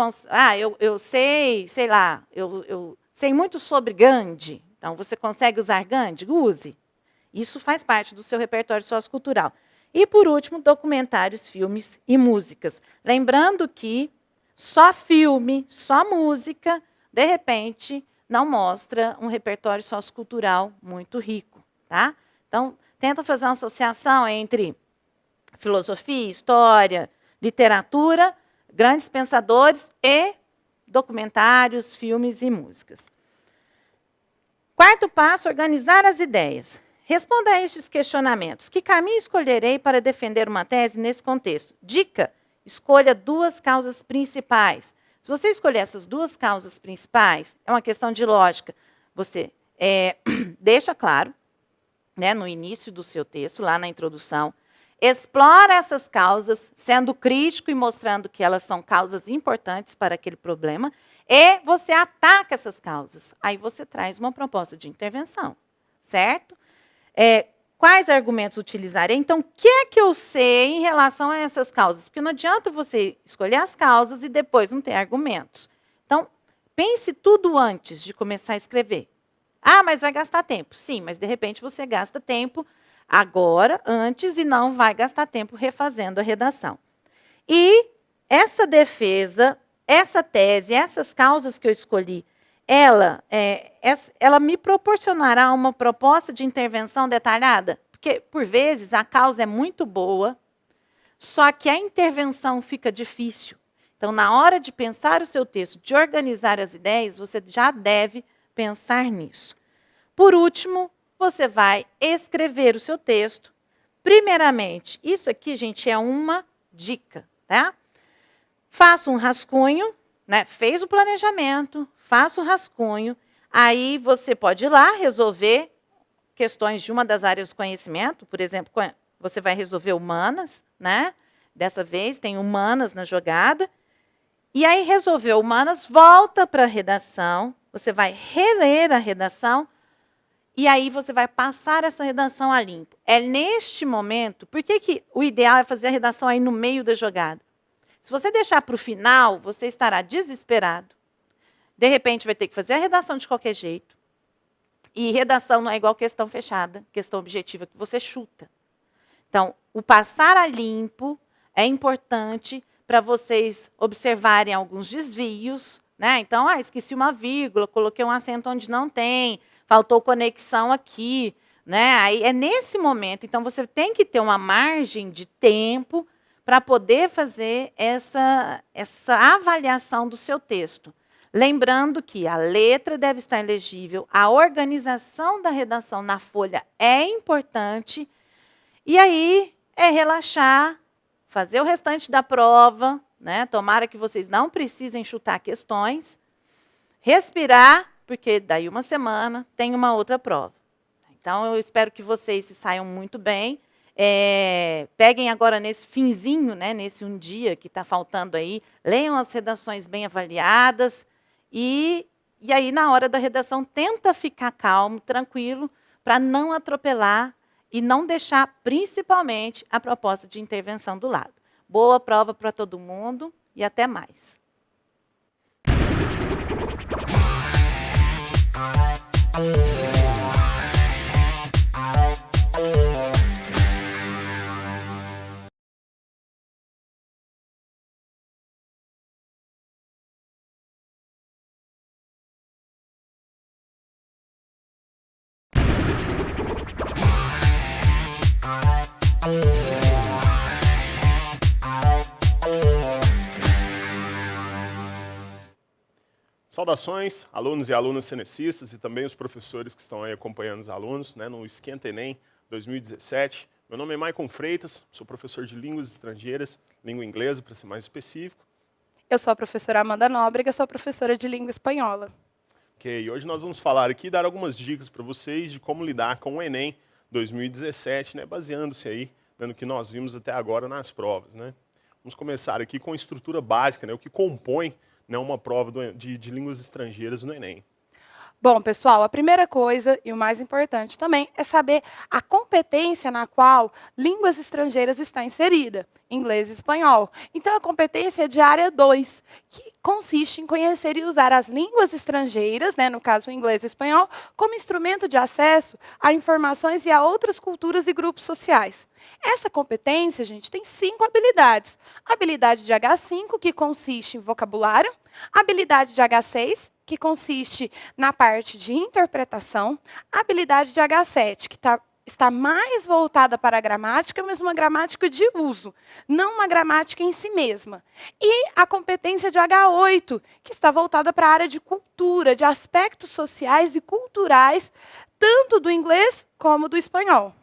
eu sei lá, eu sei muito sobre Gandhi. Então, você consegue usar Gandhi? Use. Isso faz parte do seu repertório sociocultural. E, por último, documentários, filmes e músicas. Lembrando que só filme, só música, de repente, não mostra um repertório sociocultural muito rico. Tá? Então, tenta fazer uma associação entre filosofia, história, literatura, grandes pensadores e documentários, filmes e músicas. Quarto passo, organizar as ideias. Responda a estes questionamentos. Que caminho escolherei para defender uma tese nesse contexto? Dica, escolha 2 causas principais. Se você escolher essas 2 causas principais, é uma questão de lógica. Você deixa claro, né, no início do seu texto, lá na introdução, explora essas causas, sendo crítico e mostrando que elas são causas importantes para aquele problema, e você ataca essas causas. Aí você traz uma proposta de intervenção, certo? Quais argumentos utilizarei? Então, o que é que eu sei em relação a essas causas? Porque não adianta você escolher as causas e depois não ter argumentos. Então, pense tudo antes de começar a escrever. Ah, mas vai gastar tempo. Sim, mas de repente você gasta tempo agora, antes, e não vai gastar tempo refazendo a redação. E essa defesa, essa tese, essas causas que eu escolhi, ela me proporcionará uma proposta de intervenção detalhada? Porque, por vezes, a causa é muito boa, só que a intervenção fica difícil. Então, na hora de pensar o seu texto, de organizar as ideias, você já deve pensar nisso. Por último, você vai escrever o seu texto. Primeiramente, isso aqui, gente, é uma dica, tá? Faça um rascunho, né? Fez o planejamento, faça o rascunho, aí você pode ir lá resolver questões de uma das áreas do conhecimento, por exemplo, você vai resolver humanas, né? Dessa vez tem humanas na jogada, e aí resolveu humanas, volta para a redação, você vai reler a redação, e aí você vai passar essa redação a limpo. É neste momento, por que o ideal é fazer a redação aí no meio da jogada? Se você deixar para o final, você estará desesperado. De repente, vai ter que fazer a redação de qualquer jeito. E redação não é igual questão fechada, questão objetiva, que você chuta. Então, o passar a limpo é importante para vocês observarem alguns desvios, né? Então, esqueci uma vírgula, coloquei um acento onde não tem, faltou conexão aqui, né? Aí é nesse momento, então você tem que ter uma margem de tempo para poder fazer essa avaliação do seu texto. Lembrando que a letra deve estar legível, a organização da redação na folha é importante, e aí é relaxar, fazer o restante da prova, né? Tomara que vocês não precisem chutar questões, respirar, porque daí uma semana tem uma outra prova. Então, eu espero que vocês se saiam muito bem. Peguem agora nesse finzinho, né, nesse um dia que está faltando aí, leiam as redações bem avaliadas, e aí, na hora da redação, tenta ficar calmo, tranquilo, para não atropelar e não deixar, principalmente, a proposta de intervenção do lado. Boa prova para todo mundo e até mais. Saudações, alunos e alunas cinecistas e também os professores que estão aí acompanhando os alunos, né, no Esquenta Enem 2017. Meu nome é Maicon Freitas, sou professor de línguas estrangeiras, língua inglesa, para ser mais específico. Eu sou a professora Amanda Nóbrega, sou professora de língua espanhola. Ok, hoje nós vamos falar aqui, dar algumas dicas para vocês de como lidar com o Enem 2017, né, baseando-se aí no que nós vimos até agora nas provas, né. Vamos começar aqui com a estrutura básica, né, o que compõe, né, uma prova de línguas estrangeiras no Enem. Bom, pessoal, a primeira coisa, e o mais importante também, é saber a competência na qual línguas estrangeiras está inserida, inglês e espanhol. Então, a competência é de área 2, que consiste em conhecer e usar as línguas estrangeiras, né, no caso o inglês e o espanhol, como instrumento de acesso a informações e a outras culturas e grupos sociais. Essa competência, gente, tem 5 habilidades. A habilidade de H5, que consiste em vocabulário, a habilidade de H6, que consiste na parte de interpretação, a habilidade de H7, que está está mais voltada para a gramática, mas uma gramática de uso, não uma gramática em si mesma. E a competência de H8, que está voltada para a área de cultura, de aspectos sociais e culturais, tanto do inglês como do espanhol.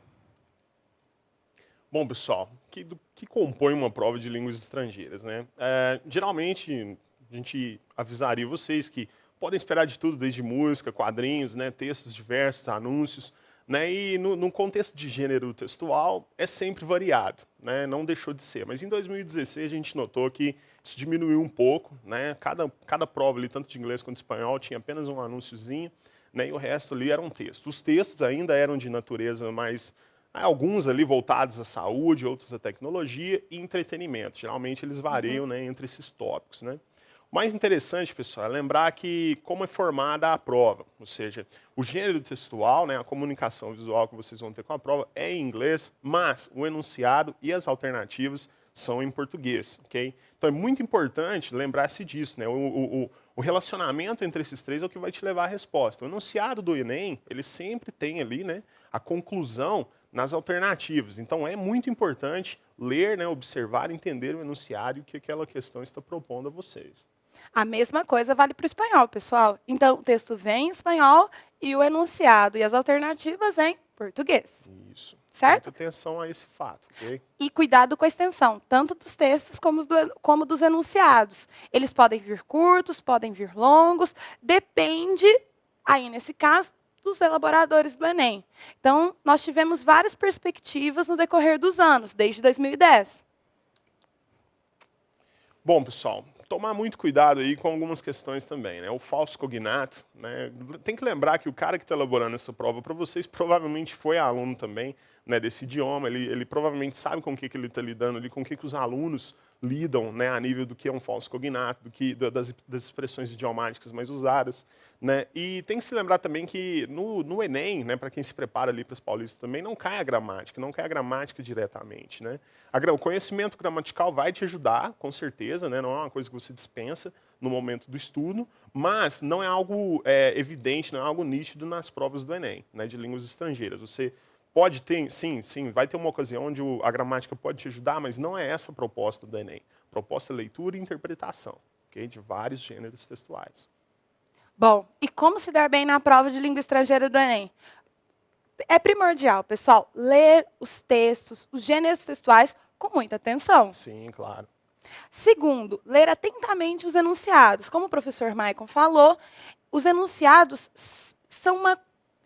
Bom, pessoal, que compõe uma prova de línguas estrangeiras, né? Geralmente, a gente avisaria vocês que podem esperar de tudo, desde música, quadrinhos, né, textos diversos, anúncios, né, e no contexto de gênero textual é sempre variado, né, não deixou de ser. Mas em 2016 a gente notou que isso diminuiu um pouco, né, cada prova ali, tanto de inglês quanto de espanhol, tinha apenas um anúnciozinho, né, e o resto ali era um texto. Os textos ainda eram de natureza mais... Alguns ali voltados à saúde, outros à tecnologia e entretenimento. Geralmente eles variam, né, entre esses tópicos, né. O mais interessante, pessoal, é lembrar que como é formada a prova, ou seja, o gênero textual, né, a comunicação visual que vocês vão ter com a prova é em inglês, mas o enunciado e as alternativas são em português, ok? Então é muito importante lembrar-se disso, né? O relacionamento entre esses três é o que vai te levar à resposta. O enunciado do Enem, ele sempre tem ali, né, a conclusão nas alternativas. Então é muito importante ler, né, observar, entender o enunciado e o que aquela questão está propondo a vocês. A mesma coisa vale para o espanhol, pessoal. Então, o texto vem em espanhol e o enunciado e as alternativas em português. Isso. Certo? Muita atenção a esse fato, ok? E cuidado com a extensão, tanto dos textos como dos enunciados. Eles podem vir curtos, podem vir longos, depende, aí nesse caso, dos elaboradores do Enem. Então, nós tivemos várias perspectivas no decorrer dos anos, desde 2010. Bom, pessoal, tomar muito cuidado aí com algumas questões também, né? O falso cognato, né? Tem que lembrar que o cara que está elaborando essa prova para vocês provavelmente foi aluno também, né, desse idioma, ele provavelmente sabe com o que ele está lidando ali, com o que os alunos lidam, né, a nível do que é um falso cognato, das expressões idiomáticas mais usadas, né? E tem que se lembrar também que no Enem, né, para quem se prepara ali para as paulistas também, não cai a gramática diretamente, né? O conhecimento gramatical vai te ajudar, com certeza, né? Não é uma coisa que você dispensa no momento do estudo, mas não é algo evidente, não é algo nítido nas provas do Enem, né, de línguas estrangeiras. Você pode ter, sim, vai ter uma ocasião onde a gramática pode te ajudar, mas não é essa a proposta do Enem. A proposta é leitura e interpretação, okay, de vários gêneros textuais. Bom, e como se dar bem na prova de língua estrangeira do Enem? É primordial, pessoal, ler os textos, os gêneros textuais com muita atenção. Sim, claro. Segundo, ler atentamente os enunciados. Como o professor Maicon falou, os enunciados são uma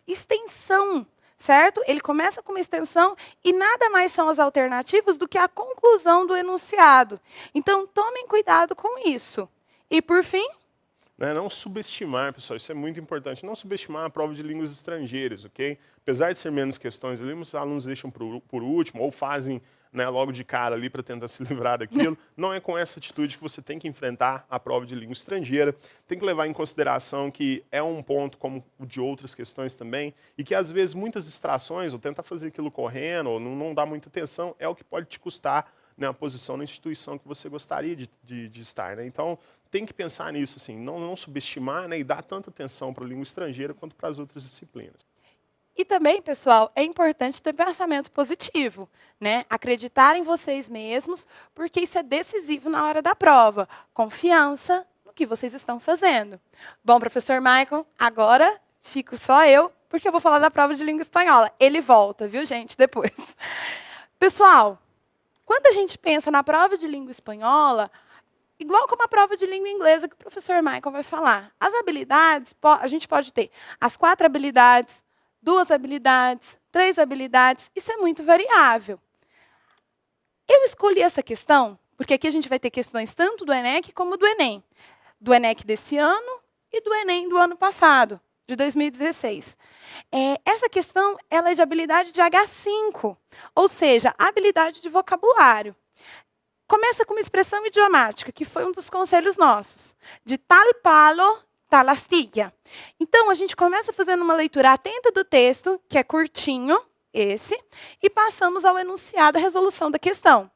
extensão, certo? Ele começa com uma extensão e nada mais são as alternativas do que a conclusão do enunciado. Então, tomem cuidado com isso. E, por fim... Não subestimar, pessoal, isso é muito importante, não subestimar a prova de línguas estrangeiras, ok? Apesar de ser menos questões ali, muitos alunos deixam por último ou fazem, né, logo de cara ali para tentar se livrar daquilo. Não é com essa atitude que você tem que enfrentar a prova de língua estrangeira. Tem que levar em consideração que é um ponto como o de outras questões também e que às vezes muitas distrações, ou tentar fazer aquilo correndo, ou não dar muita atenção, é o que pode te custar, né, a posição na instituição que você gostaria de estar, né? Então, tem que pensar nisso, assim, não subestimar, né, e dar tanta atenção para a língua estrangeira quanto para as outras disciplinas. E também, pessoal, é importante ter pensamento positivo, né? Acreditar em vocês mesmos, porque isso é decisivo na hora da prova. Confiança no que vocês estão fazendo. Bom, professor Maicon, agora fico só eu, porque eu vou falar da prova de língua espanhola. Ele volta, viu, gente, depois. Pessoal, quando a gente pensa na prova de língua espanhola, igual como a prova de língua inglesa que o professor Maicon vai falar, as habilidades, a gente pode ter as 4 habilidades, 2 habilidades, 3 habilidades, isso é muito variável. Eu escolhi essa questão, porque aqui a gente vai ter questões tanto do ENEC como do Enem. Do ENEC desse ano e do Enem do ano passado, de 2016. Essa questão ela é de habilidade de H5, ou seja, habilidade de vocabulário. Começa com uma expressão idiomática, que foi um dos conselhos nossos, de tal palo, tal astilla. Então, a gente começa fazendo uma leitura atenta do texto, que é curtinho, esse, e passamos ao enunciado, a resolução da questão.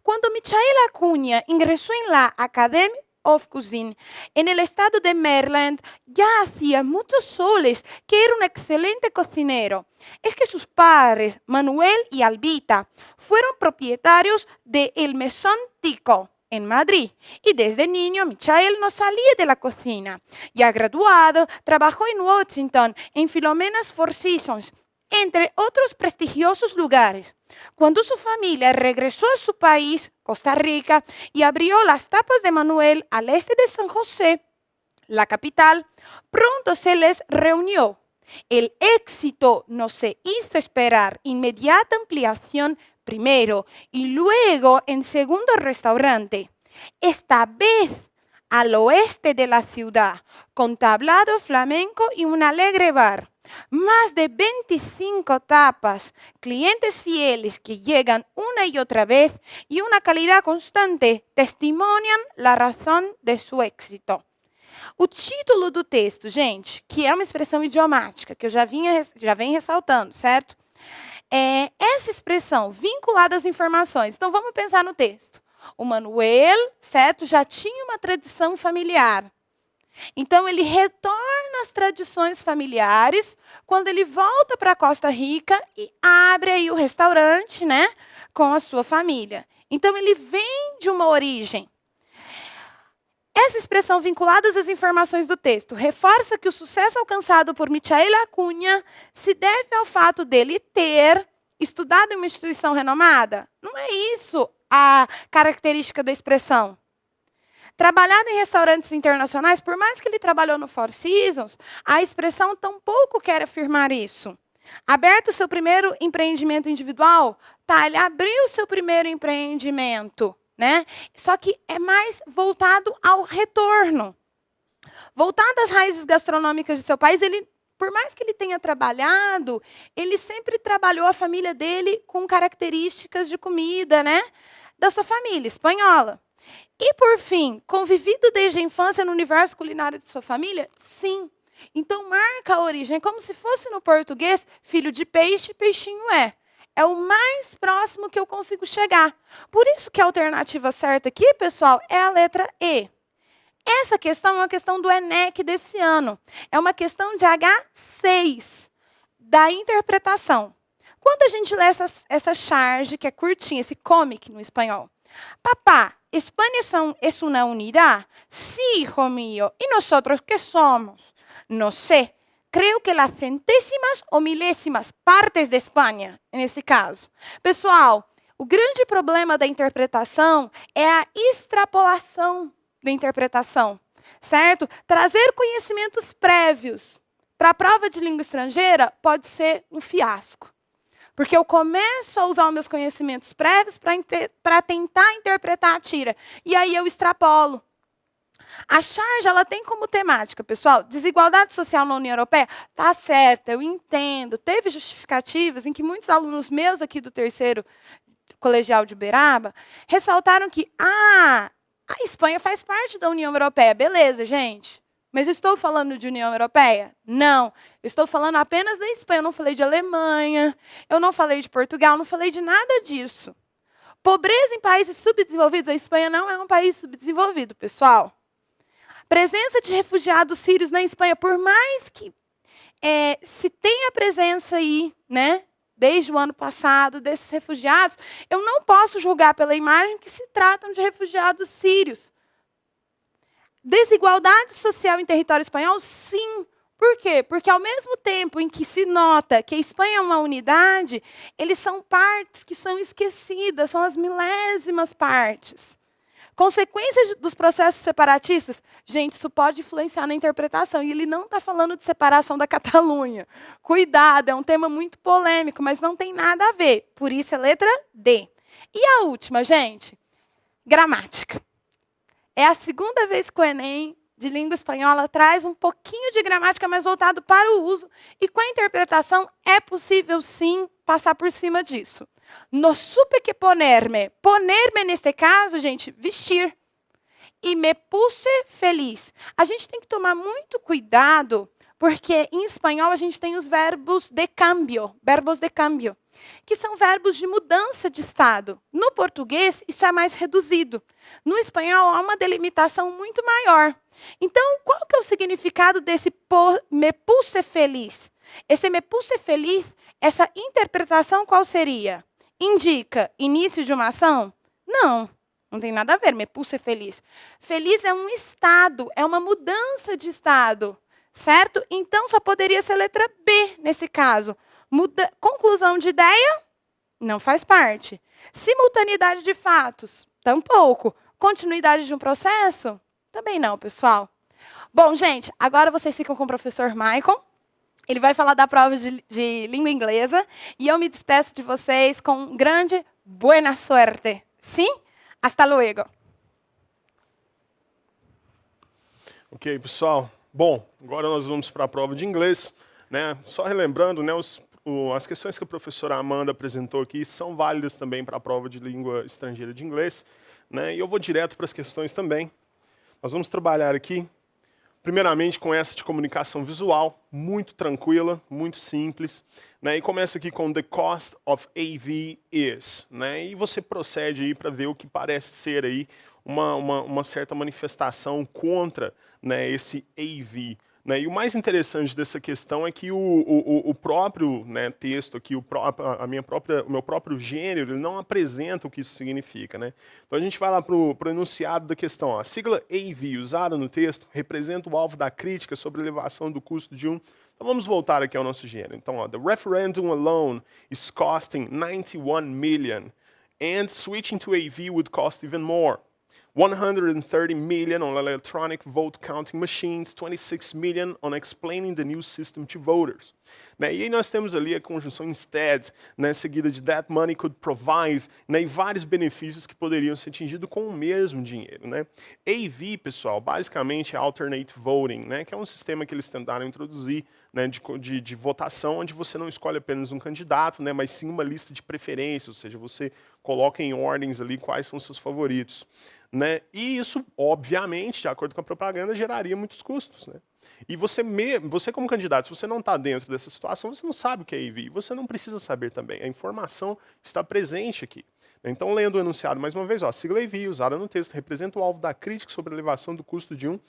Quando Michael Acuña ingressou em la academia, of Cuisine. En el estado de Maryland ya hacía muchos soles que era un excelente cocinero. Es que sus padres, Manuel y Albita, fueron propietarios de El Mesón Tico en Madrid. Y desde niño Michael no salía de la cocina. Ya graduado, trabajó en Washington, en Filomena's Four Seasons, entre otros prestigiosos lugares. Cuando su familia regresó a su país, Costa Rica, y abrió las tapas de Manuel al este de San José, la capital, pronto se les reunió. El éxito no se hizo esperar. Inmediata ampliación primero y luego en segundo restaurante. Esta vez al oeste de la ciudad, con tablado flamenco y un alegre bar. Más de 25 tapas, clientes fieles que llegan una y otra vez e una calidad constante testimoniam la razão de seu êxito. O título do texto, gente, que é uma expressão idiomática, que eu já venho ressaltando, certo? Essa expressão vinculada às informações. Então, vamos pensar no texto. O Manuel, certo, já tinha uma tradição familiar. Então, ele retorna às tradições familiares quando ele volta para Costa Rica e abre aí o restaurante, né, com a sua família. Então, ele vem de uma origem. Essa expressão vinculada às informações do texto reforça que o sucesso alcançado por Michael Acunha se deve ao fato dele ter estudado em uma instituição renomada. Não é isso a característica da expressão. Trabalhado em restaurantes internacionais, por mais que ele trabalhou no Four Seasons, a expressão tampouco quer afirmar isso. Aberto o seu primeiro empreendimento individual, tá, ele abriu o seu primeiro empreendimento, né? Só que é mais voltado ao retorno. Voltado às raízes gastronômicas de seu país, ele, por mais que ele tenha trabalhado, ele sempre trabalhou a família dele com características de comida, né, da sua família espanhola. E, por fim, convivido desde a infância no universo culinário de sua família? Sim. Então, marca a origem. É como se fosse no português, filho de peixe, peixinho é. É o mais próximo que eu consigo chegar. Por isso que a alternativa certa aqui, pessoal, é a letra E. Essa questão é uma questão do ENEC desse ano. É uma questão de H6, da interpretação. Quando a gente lê essa charge, que é curtinha, esse comic no espanhol. Papá, Espanha es una unidad? Sí, hijo mío. ¿Y nosotros qué somos? No sé. Creo que las centésimas ou milésimas partes de Espanha, nesse caso. Pessoal, o grande problema da interpretação é a extrapolação da interpretação, certo? Trazer conhecimentos prévios para a prova de língua estrangeira pode ser um fiasco. Porque eu começo a usar os meus conhecimentos prévios para tentar interpretar a tira. E aí eu extrapolo. A charge, ela tem como temática, pessoal, desigualdade social na União Europeia. Tá certo, eu entendo. Teve justificativas em que muitos alunos meus aqui do terceiro colegial de Uberaba ressaltaram que a Espanha faz parte da União Europeia. Beleza, gente. Mas eu estou falando de União Europeia? Não. Eu estou falando apenas da Espanha. Eu não falei de Alemanha, eu não falei de Portugal, não falei de nada disso. Pobreza em países subdesenvolvidos. A Espanha não é um país subdesenvolvido, pessoal. Presença de refugiados sírios na Espanha, por mais que se tenha presença aí, né, desde o ano passado, desses refugiados, eu não posso julgar pela imagem que se tratam de refugiados sírios. Desigualdade social em território espanhol? Sim. Por quê? Porque ao mesmo tempo em que se nota que a Espanha é uma unidade, eles são partes que são esquecidas, são as milésimas partes. Consequências dos processos separatistas? Gente, isso pode influenciar na interpretação. E ele não está falando de separação da Catalunha. Cuidado, é um tema muito polêmico, mas não tem nada a ver. Por isso é letra D. E a última, gente? Gramática. É a segunda vez que o Enem de língua espanhola traz um pouquinho de gramática mais voltado para o uso. E com a interpretação é possível, sim, passar por cima disso. No supe que ponerme. Ponerme, neste caso, gente, vestir. E me puse feliz. A gente tem que tomar muito cuidado, Porque em espanhol a gente tem os verbos de cambio, que são verbos de mudança de estado. No português, isso é mais reduzido. No espanhol, há uma delimitação muito maior. Então, qual que é o significado desse me puse feliz? Esse me puse feliz, essa interpretação qual seria? Indica início de uma ação? Não, não tem nada a ver, me puse feliz. Feliz é um estado, é uma mudança de estado, certo? Então, só poderia ser letra B nesse caso. Conclusão de ideia? Não faz parte. Simultaneidade de fatos? Tampouco. Continuidade de um processo? Também não, pessoal. Bom, gente, agora vocês ficam com o professor Maicon. Ele vai falar da prova de língua inglesa. E eu me despeço de vocês com grande buena suerte. Sim? Hasta luego. Ok, pessoal. Bom, agora nós vamos para a prova de inglês. Né? Só relembrando, né, as questões que a professora Amanda apresentou aqui são válidas também para a prova de língua estrangeira de inglês. Né? E eu vou direto para as questões também. Nós vamos trabalhar aqui, primeiramente, com essa de comunicação visual, muito tranquila, muito simples. Né? E começa aqui com the cost of AV is. Né? E você procede aí para ver o que parece ser aí uma certa manifestação contra, né, esse AV. Né? E o mais interessante dessa questão é que o próprio, né, texto aqui, o meu próprio gênero, ele não apresenta o que isso significa. Né? Então a gente vai lá para o enunciado da questão. Ó. A sigla AV usada no texto representa o alvo da crítica sobre a elevação do custo de um... Então vamos voltar aqui ao nosso gênero. Então, ó, the referendum alone is costing 91 million and switching to AV would cost even more. 130 million on electronic vote counting machines, 26 million on explaining the new system to voters. Né? E aí nós temos ali a conjunção instead, né, seguida de that money could provide, né, e vários benefícios que poderiam ser atingidos com o mesmo dinheiro. Né? AV, pessoal, basicamente é alternate voting, né, que é um sistema que eles tentaram introduzir, né, de votação, onde você não escolhe apenas um candidato, né, mas sim uma lista de preferências, ou seja, você coloca em ordens ali quais são os seus favoritos. Né? E isso, obviamente, de acordo com a propaganda, geraria muitos custos. Né? E você como candidato, se você não está dentro dessa situação, você não sabe o que é AV, você não precisa saber também. A informação está presente aqui. Então, lendo o enunciado mais uma vez, ó, a sigla AV, usada no texto, representa o alvo da crítica sobre a elevação do custo de um...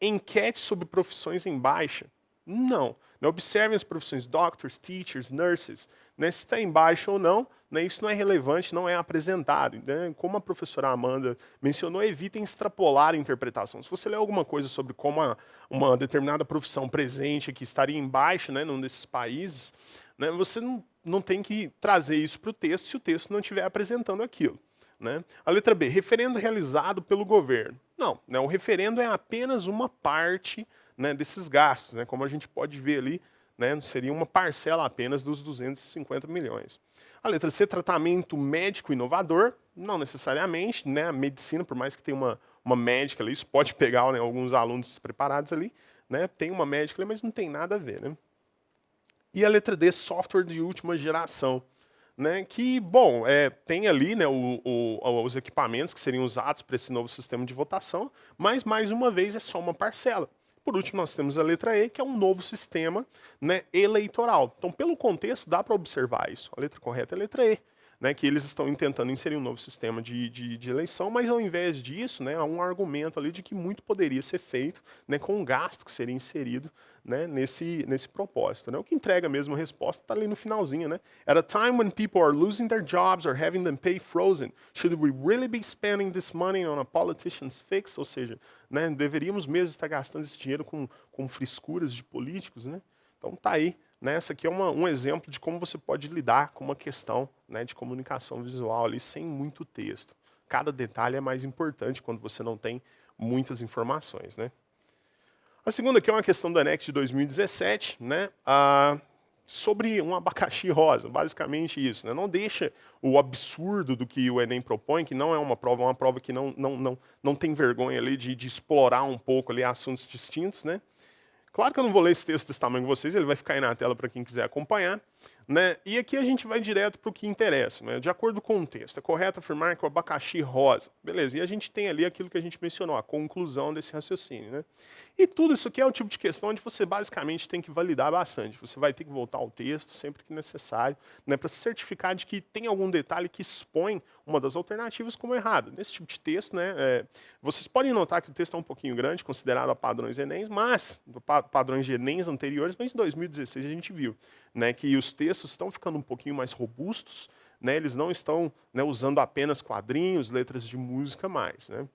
enquete sobre profissões em baixa. Não. Observem as profissões doctors, teachers, nurses. Né? Se está em baixa ou não, né? Isso não é relevante, não é apresentado. Né? Como a professora Amanda mencionou, evitem extrapolar a interpretação. Se você ler alguma coisa sobre como uma determinada profissão presente aqui estaria em baixa, né, num desses países, né, você não tem que trazer isso para o texto se o texto não estiver apresentando aquilo. Né? A letra B, referendo realizado pelo governo. Não, né, o referendo é apenas uma parte, né, desses gastos, né, como a gente pode ver ali, né, seria uma parcela apenas dos 250 milhões. A letra C, tratamento médico inovador, não necessariamente, né, a medicina, por mais que tenha uma médica ali, isso pode pegar, né, alguns alunos despreparados ali, né, tem uma médica ali, mas não tem nada a ver. Né? E a letra D, software de última geração. Né, que, bom, tem ali, né, os equipamentos que seriam usados para esse novo sistema de votação, mas, mais uma vez, é só uma parcela. Por último, nós temos a letra E, que é um novo sistema, né, eleitoral. Então, pelo contexto, dá para observar isso. A letra correta é a letra E, né, que eles estão tentando inserir um novo sistema de eleição, mas, ao invés disso, né, há um argumento ali de que muito poderia ser feito, né, com o gasto que seria inserido, né, nesse propósito. Né? O que entrega mesmo a resposta está ali no finalzinho. Né? At a time when people are losing their jobs or having them pay frozen, should we really be spending this money on a politician's fix? Ou seja, né, deveríamos mesmo estar gastando esse dinheiro com frescuras de políticos? Né? Então tá aí. Né? Esse aqui é um exemplo de como você pode lidar com uma questão, né, de comunicação visual ali sem muito texto. Cada detalhe é mais importante quando você não tem muitas informações. Né? A segunda aqui é uma questão do Enem de 2017, né, sobre um abacaxi rosa, basicamente isso. Né? Não deixa o absurdo do que o Enem propõe, que não é uma prova que não tem vergonha ali de explorar um pouco ali assuntos distintos. Né? Claro que eu não vou ler esse texto desse tamanho com vocês, ele vai ficar aí na tela para quem quiser acompanhar. Né? E aqui a gente vai direto para o que interessa. Né? De acordo com o texto, é correto afirmar que o abacaxi rosa. Beleza, e a gente tem ali aquilo que a gente mencionou, a conclusão desse raciocínio. Né? E tudo isso aqui é o tipo de questão onde você basicamente tem que validar bastante. Você vai ter que voltar ao texto sempre que necessário, né, para se certificar de que tem algum detalhe que expõe uma das alternativas como errada. Nesse tipo de texto, né, vocês podem notar que o texto é um pouquinho grande, considerado a padrões Enem, mas padrões de Enem anteriores, mas em 2016 a gente viu, né, que os textos estão ficando um pouquinho mais robustos, né, eles não estão, né, usando apenas quadrinhos, letras de música mais. Né.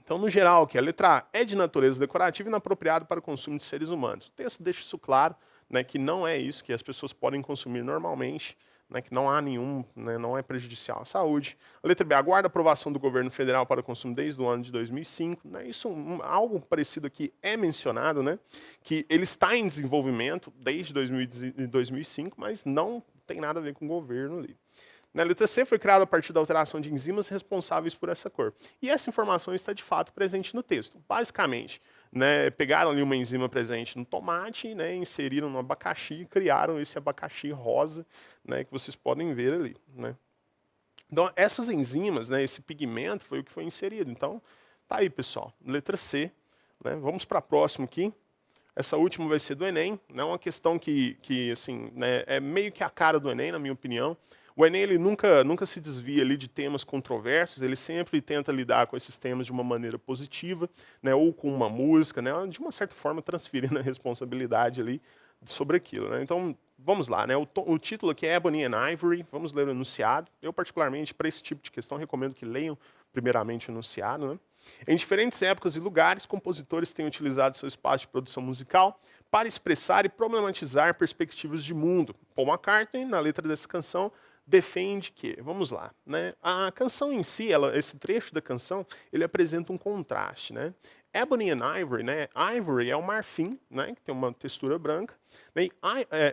Então, no geral, que a letra A é de natureza decorativa e inapropriada para o consumo de seres humanos. O texto deixa isso claro, né, que não é isso, que as pessoas podem consumir normalmente, né, que não há nenhum, né, não é prejudicial à saúde. A letra B, aguarda a aprovação do governo federal para o consumo desde o ano de 2005. Né, isso, algo parecido aqui é mencionado, né, que ele está em desenvolvimento desde 2005, mas não tem nada a ver com o governo ali. A letra C foi criada a partir da alteração de enzimas responsáveis por essa cor. E essa informação está, de fato, presente no texto. Basicamente, né, pegaram ali uma enzima presente no tomate, né, inseriram no abacaxi e criaram esse abacaxi rosa, né, que vocês podem ver ali. Né. Então, essas enzimas, né, esse pigmento foi o que foi inserido. Então, tá aí, pessoal. Letra C. Né. Vamos para a próxima aqui. Essa última vai ser do Enem. É uma questão que assim, né, é meio que a cara do Enem, na minha opinião. O Enem ele nunca se desvia ali de temas controversos, ele sempre tenta lidar com esses temas de uma maneira positiva, né, ou com uma música, né, de uma certa forma transferindo a responsabilidade ali sobre aquilo. Né. Então, vamos lá. Né, o título aqui é Ebony and Ivory, vamos ler o enunciado. Eu, particularmente, para esse tipo de questão, recomendo que leiam primeiramente o enunciado. Né. Em diferentes épocas e lugares, compositores têm utilizado seu espaço de produção musical para expressar e problematizar perspectivas de mundo. Paul McCartney, na letra dessa canção, defende que, vamos lá, né, a canção em si, esse trecho da canção, ele apresenta um contraste. Né? Ebony and Ivory, né, Ivory é o marfim, né, que tem uma textura branca, né, e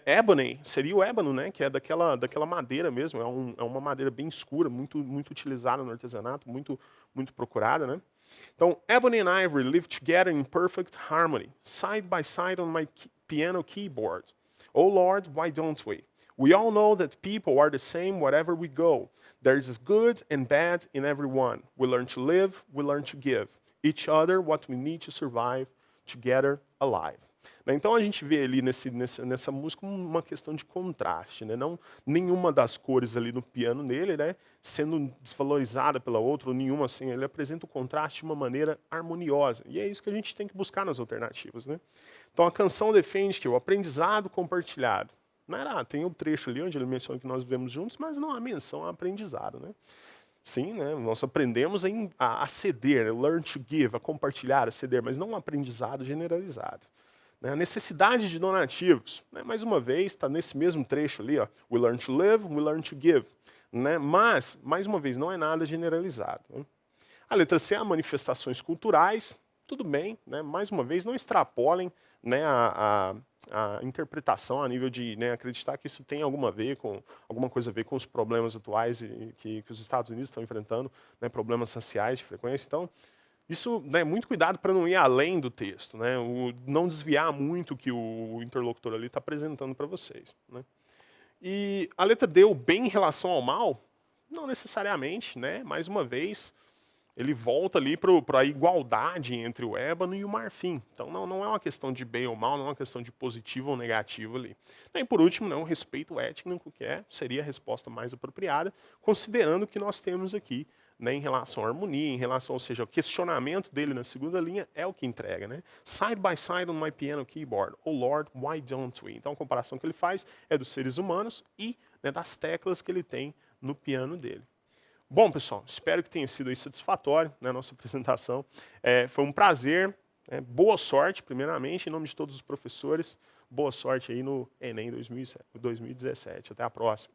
Ebony seria o ébano, né, que é daquela madeira mesmo, é uma madeira bem escura, muito utilizada no artesanato, muito procurada. Né? Então, Ebony and Ivory live together in perfect harmony, side by side on my piano keyboard. Oh Lord, why don't we? We all know that people are the same wherever we go. There is good and bad in everyone. We learn to live, we learn to give. Each other what we need to survive, together alive. Então a gente vê ali nessa música uma questão de contraste. Né? Não, nenhuma das cores ali no piano nele, né, sendo desvalorizada pela outra, ou nenhuma assim. Ele apresenta o contraste de uma maneira harmoniosa. E é isso que a gente tem que buscar nas alternativas. Né? Então a canção defende que o aprendizado compartilhado. Tem um trecho ali onde ele menciona que nós vivemos juntos, mas não há menção ao aprendizado. Né? Sim, né? Nós aprendemos a ceder, learn to give, a compartilhar, a ceder, mas não um aprendizado generalizado. Né? A necessidade de donativos, né? Mais uma vez, está nesse mesmo trecho ali, ó, we learn to live, we learn to give. Né? Mas, mais uma vez, não é nada generalizado. Né? A letra C, manifestações culturais, tudo bem, né? Mais uma vez, não extrapolem, né, a interpretação a nível de, né, acreditar que isso tem alguma coisa a ver com os problemas atuais que os Estados Unidos estão enfrentando, né, problemas raciais de frequência. Então, isso, né, muito cuidado para não ir além do texto, né, não desviar muito o que o interlocutor ali está apresentando para vocês. Né. E a letra D, o bem em relação ao mal, não necessariamente, né, mais uma vez, ele volta ali para a igualdade entre o ébano e o marfim. Então, não é uma questão de bem ou mal, não é uma questão de positivo ou negativo ali. E, por último, o respeito étnico, que seria a resposta mais apropriada, considerando o que nós temos aqui, né, em relação à harmonia, em relação, ou seja, o questionamento dele na segunda linha é o que entrega. Né? Side by side on my piano keyboard. Oh Lord, why don't we? Então, a comparação que ele faz é dos seres humanos e, né, das teclas que ele tem no piano dele. Bom, pessoal, espero que tenha sido aí satisfatório, né, a nossa apresentação. Foi um prazer, né, boa sorte, primeiramente, em nome de todos os professores. Boa sorte aí no Enem 2017. Até a próxima.